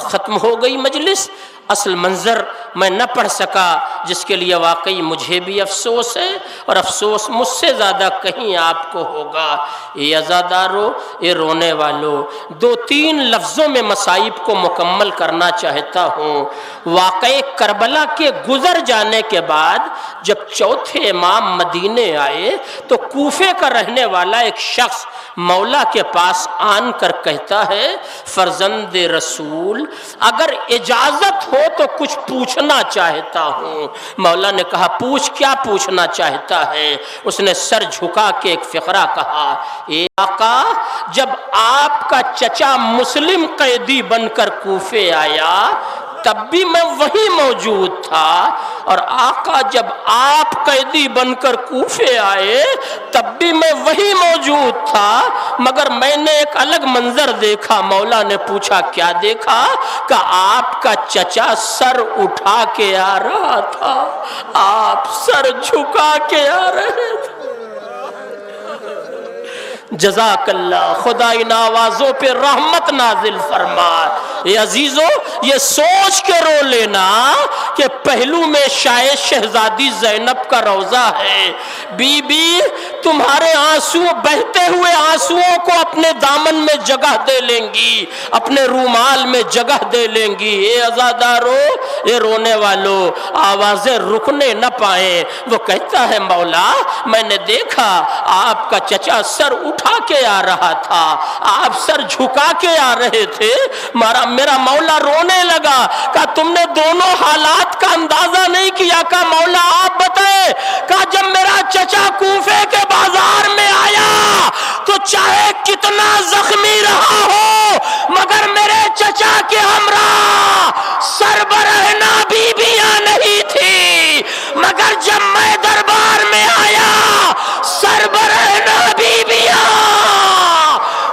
ختم ہو گئی مجلس، اصل منظر میں نہ پڑھ سکا جس کے لیے واقعی مجھے بھی افسوس ہے اور افسوس مجھ سے زیادہ کہیں آپ کو ہوگا۔ اے عزادارو، اے رونے والو، 2-3 لفظوں میں مصائب کو مکمل کرنا چاہتا ہوں۔ واقعہ کربلا کے گزر جانے کے بعد جب چوتھے امام مدینے آئے تو کوفے کا رہنے والا ایک شخص مولا کے پاس آن کر کہتا ہے، فرزند رسول اگر اجازت ہو تو کچھ پوچھنا چاہتا ہوں۔ مولا نے کہا پوچھ، کیا پوچھنا چاہتا ہے؟ اس نے سر جھکا کے ایک فقرہ کہا، اے آقا جب آپ کا چچا مسلم قیدی بن کر کوفے آیا تب بھی میں وہیں موجود تھا، اور آقا جب آپ قیدی بن کر کوفے آئے تب بھی میں وہیں موجود تھا، مگر میں نے ایک الگ منظر دیکھا۔ مولا نے پوچھا کیا دیکھا؟ کہ آپ کا چچا سر اٹھا کے آ رہا تھا، آپ سر جھکا کے آ رہے تھے۔ جزاک اللہ، خدا ان آوازوں پہ رحمت نازل فرما۔ اے عزیزو، یہ سوچ کے رو لینا کہ پہلو میں شاید شہزادی زینب کا روضہ ہے۔ بی بی تمہارے آنسو، بہتے ہوئے آنسوؤں کو اپنے دامن میں جگہ دے لیں گی، اپنے رومال میں جگہ دے لیں گی۔ اے عزادارو، یہ رونے والوں آوازیں رکنے نہ پائیں۔ وہ کہتا ہے مولا میں نے دیکھا آپ کا چچا سر اٹھا کے آ رہا تھا، آپ سر جھکا کے آ رہے تھے، میرا مولا رونے لگا۔ کہا تم نے دونوں حالات کا اندازہ نہیں کیا؟ کہا مولا آپ بتائیں۔ کہا جب میرا چچا کوفے کے بازار میں آیا تو چاہے کتنا زخمی رہا ہو مگر میرے چچا کے ہمراہ سربرہنا بیویاں نہیں تھی، مگر جب میں دربار میں آیا سربرہنا بیویاں،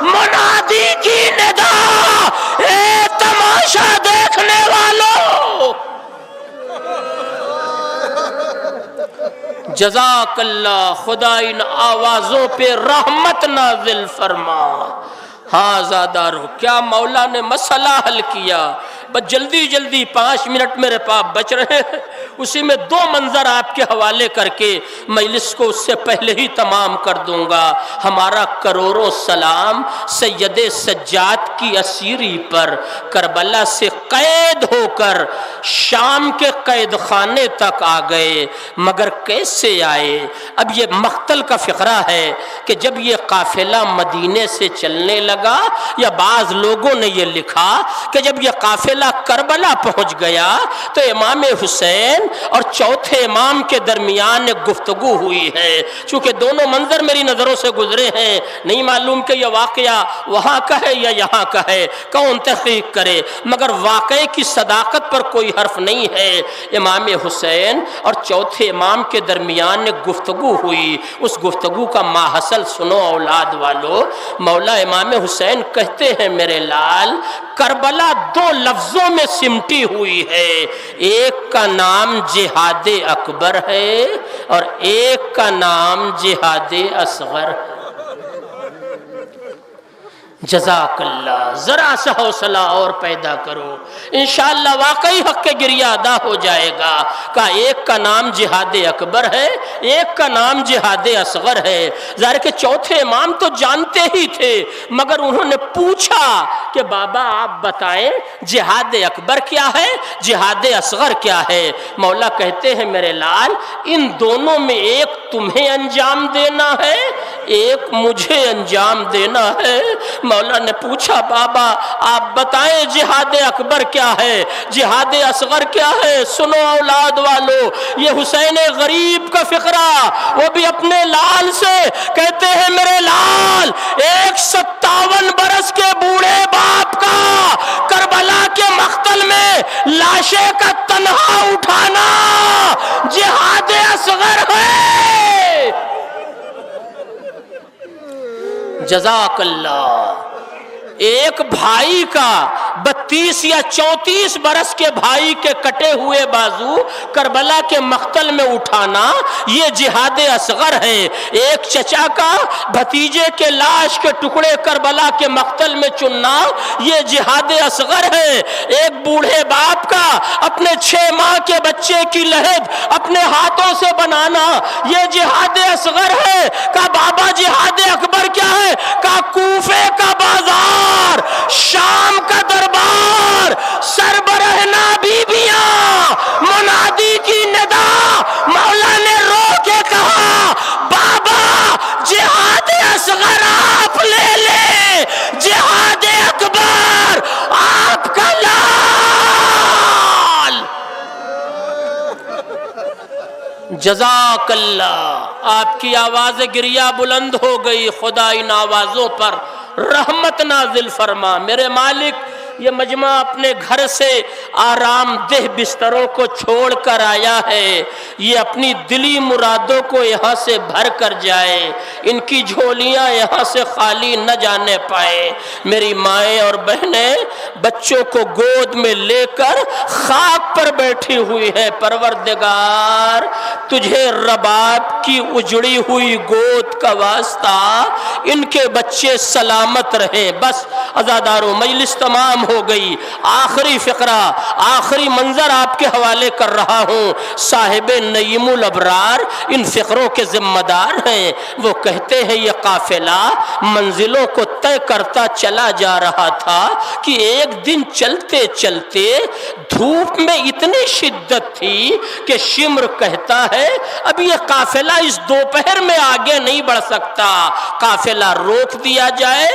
منادی کی ندا، اے تماشا دیکھنے والوں، جزاک اللہ، خدا ان آوازوں پہ رحمت نازل فرما۔ ہاں زادارو، کیا مولا نے مسئلہ حل کیا؟ بس جلدی جلدی 5 منٹ میرے پاس بچ رہے ہیں، اسی میں 2 منظر آپ کے حوالے کر کے مجلس کو اس سے پہلے ہی تمام کر دوں گا۔ ہمارا کروڑوں سلام سید سجاد کی اسیری پر، کربلا سے قید ہو کر شام کے قید خانے تک آ گئے، مگر کیسے آئے؟ اب یہ مقتل کا فقرہ ہے کہ جب یہ قافلہ مدینے سے چلنے لگا، یا بعض لوگوں نے یہ لکھا کہ جب یہ قافلہ کربلا پہنچ گیا تو امام حسین اور چوتھے امام کے درمیان ایک گفتگو ہوئی ہے۔ چونکہ دونوں منظر میری نظروں سے گزرے ہیں، نہیں معلوم کہ یہ واقعہ وہاں کا ہے یا یہاں کا ہے، کون تحقیق کرے، مگر واقعے کی صداقت پر کوئی حرف نہیں ہے۔ امام حسین اور چوتھے امام کے درمیان ایک گفتگو ہوئی، اس گفتگو کا ماحصل سنو اولاد والو۔ مولا امام حسین کہتے ہیں میرے لال، کربلا 2 لفظوں میں سمٹی ہوئی ہے، ایک کا نام جہاد اکبر ہے اور ایک کا نام جہاد اصغر ہے۔ جزاک اللہ، ذرا سا حوصلہ اور پیدا کرو، انشاءاللہ واقعی حق کے گریہ ادا ہو جائے گا۔ کہ ایک کا نام جہاد اکبر ہے، ایک کا نام جہاد اصغر ہے۔ ظاہر کہ چوتھے امام تو جانتے ہی تھے، مگر انہوں نے پوچھا کہ بابا آپ بتائیں جہاد اکبر کیا ہے، جہاد اصغر کیا ہے؟ مولا کہتے ہیں میرے لال، ان دونوں میں ایک تمہیں انجام دینا ہے، ایک مجھے انجام دینا ہے۔ مولا نے پوچھا بابا آپ بتائیں جہاد اکبر کیا ہے، جہاد اصغر کیا ہے؟ سنو اولاد والو، یہ حسین غریب کا فقرہ، وہ بھی اپنے لال سے کہتے ہیں میرے لال، ایک 57 برس کے بوڑھے باپ کا کربلا کے مقتل میں لاشے کا تنہا اٹھانا جہاد اصغر ہے۔ جزاک اللہ، ایک بھائی کا 32 یا 34 برس کے بھائی کے کٹے ہوئے بازو کربلا کے مقتل میں اٹھانا یہ جہاد اصغر ہے، ایک چچا کا بھتیجے کے لاش کے ٹکڑے کربلا کے مقتل میں چننا یہ جہاد اصغر ہے، ایک بوڑھے باپ کا اپنے 6 ماہ کے بچے کی لحد اپنے ہاتھوں سے بنانا یہ جہاد اصغر ہے۔ کہا بابا جہاد اکبر کیا ہے؟ کہا کوفے کا بازار، شام کا دربار، سربرہنا بیویاں، منادی کی ندا۔ مولا نے رو کے کہا بابا جہاد اصغر آپ لے لے، جہاد اکبر آپ کا لال۔ جزاک اللہ، آپ کی آواز گریہ بلند ہو گئی، خدا ان آوازوں پر رحمت نازل فرما۔ میرے مالک، یہ مجمع اپنے گھر سے آرام دہ بستروں کو چھوڑ کر آیا ہے، یہ اپنی دلی مرادوں کو یہاں سے بھر کر جائے، ان کی جھولیاں یہاں سے خالی نہ جانے پائے۔ میری مائیں اور بہنیں بچوں کو گود میں لے کر خاک پر بیٹھی ہوئی ہیں۔ پروردگار تجھے رباب کی اجڑی ہوئی گود کا واسطہ، ان کے بچے سلامت رہے۔ بس عزادارو، مجلس تمام ہو گئی، آخری فقرہ، آخری منظر آپ کے حوالے کر رہا ہوں۔ صاحب نعیم الابرار ان فقروں کے ذمہ دار ہیں، وہ کہتے ہیں یہ قافلہ منزلوں کو طے کرتا چلا جا رہا تھا کہ ایک دن چلتے چلتے دھوپ میں اتنی شدت تھی کہ شمر کہتا ہے اب یہ قافلہ اس دوپہر میں آگے نہیں بڑھ سکتا، قافلہ روک دیا جائے،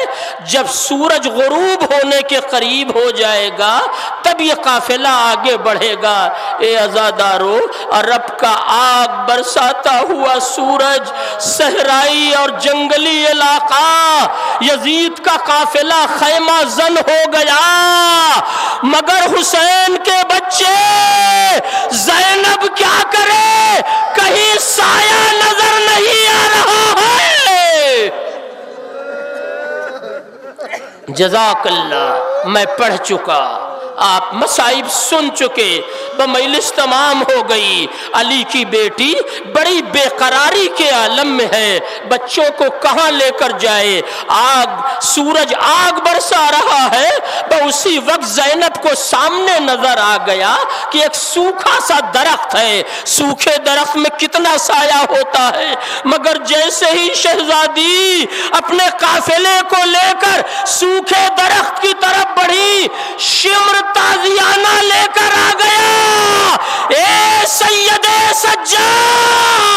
جب سورج غروب ہونے کے قریب ہو جائے گا تب یہ قافلہ آگے بڑھے گا۔ اے عزادارو، عرب کا آگ برساتا ہوا سورج، صحرائی اور جنگلی علاقہ، یزید کا قافلہ خیمہ زن ہو گیا، مگر حسین کے بچے زینب کیا کرے، کہیں سایہ نظر نہیں آ رہا ہے۔ جزاک اللہ، میں پڑھ چکا، آپ مصائب سن چکے، مجلس تمام ہو گئی۔ علی کی بیٹی بڑی بے قراری کے عالم میں ہے، بچوں کو کہاں لے کر جائے، سورج آگ برسا رہا ہے۔ اسی وقت زینب کو سامنے نظر آ گیا کہ ایک سوکھا سا درخت ہے، سوکھے درخت میں کتنا سایہ ہوتا ہے، مگر جیسے ہی شہزادی اپنے قافلے کو لے کر سوکھے درخت کی طرف بڑھی، شمر تازیانہ لے کر آ گیا، اے سید سجاد،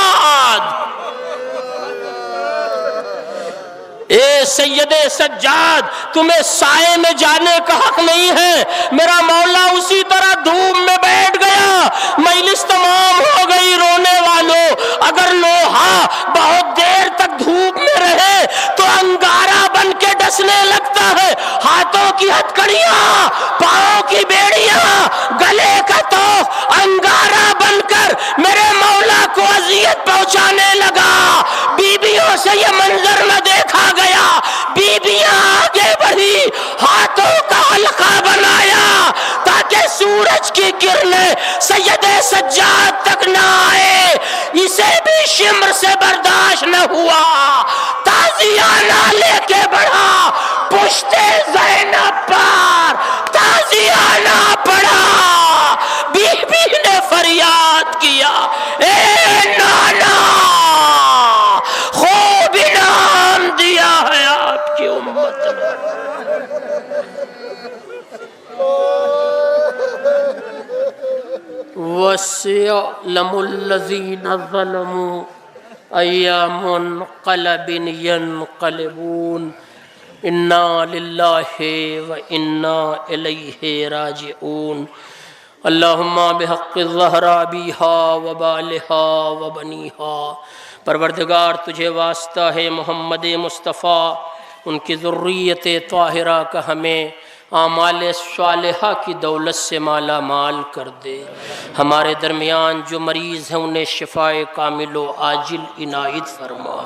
اے سید سجاد، تمہیں سائے میں جانے کا حق نہیں ہے۔ میرا مولا اسی طرح دھوپ میں بیٹھ گیا، مجلس تمام ہو گئی۔ رونے والوں، اگر لوہا بہت دیر تک دھوپ میں رہے تو انگارہ بن کے ڈسنے لگتا ہے، ہاتھوں کی ہتھکڑیاں، پاؤں کی بیڑیاں، گلے کا توق انگارہ بن کر میرے مولا کو اذیت پہنچانے لگا۔ بیویوں سے یہ منظر نہ دیکھا گیا، بیویاں آگے بڑھی، ہاتھوں کا حلقہ بنایا تاکہ سورج کی کرنیں سید سجاد تک نہ آئے۔ اسے بھی شمر سے برداشت نہ ہوا، تازیانہ لے کے بڑھا، پشت زینب پر تازیانہ پڑا۔ بی بی نے فریاد کیا، اے نانا، خوب انعام دیا ہے آپ کی امت نے۔ وَسَيَعْلَمُ الَّذِينَ ظَلَمُوا أَيَّ مُنقَلَبٍ يَنقَلِبُونَ إِنَّا لِلَّهِ وَإِنَّا إِلَيْهِ راجعون۔ اللہم بحق الزہرا بیہا وبالہا وبنیہا، پروردگار تجھے واسطہ ہے محمد مصطفیٰ، ان کی ذریت طاہرہ کا ہمیں اعمال صالحہ کی دولت سے مالا مال کر دے۔ ہمارے درمیان جو مریض ہیں انہیں شفائے کامل و عاجل عنایت فرما،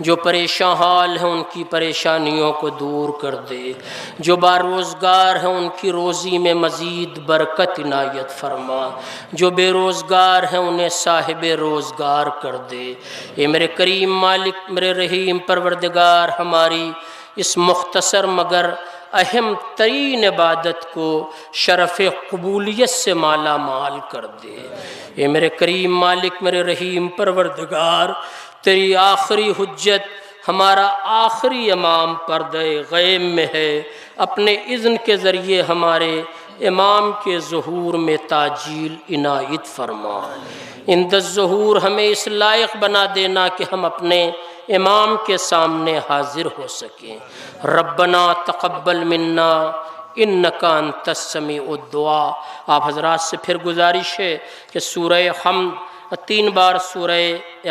جو پریشان حال ہیں ان کی پریشانیوں کو دور کر دے، جو باروزگار ہیں ان کی روزی میں مزید برکت عنایت فرما، جو بے روزگار ہیں انہیں صاحب روزگار کر دے۔ اے میرے کریم مالک، میرے رحیم پروردگار، ہماری اس مختصر مگر اہم ترین عبادت کو شرف قبولیت سے مالا مال کر دے۔ اے میرے کریم مالک، میرے رحیم پروردگار، تیری آخری حجت ہمارا آخری امام پردہ غیب میں ہے، اپنے اذن کے ذریعے ہمارے امام کے ظہور میں تاجیل عنایت فرما۔ عند الظہور ہمیں اس لائق بنا دینا کہ ہم اپنے امام کے سامنے حاضر ہو سکیں۔ ربنا تقبل منا انک انت السمیع الدعاء۔ آپ حضرات سے پھر گزارش ہے کہ سورہ حمد 3 بار سورہ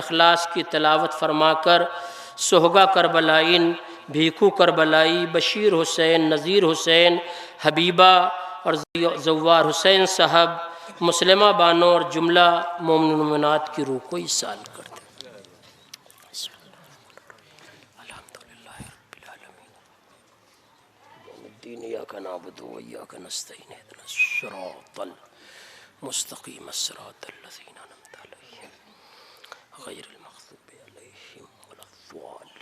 اخلاص کی تلاوت فرما کر سہگا کربلائین، بھیکو کربلائی، بشیر حسین، نذیر حسین، حبیبہ اور زوار حسین صاحب، مسلمہ بانو اور جملہ مومن مومنات کی روح کو ایصال کر دیں۔ إياك نعبد وإياك نستعين اهدنا الصراط المستقيم صراط الذين أنعمت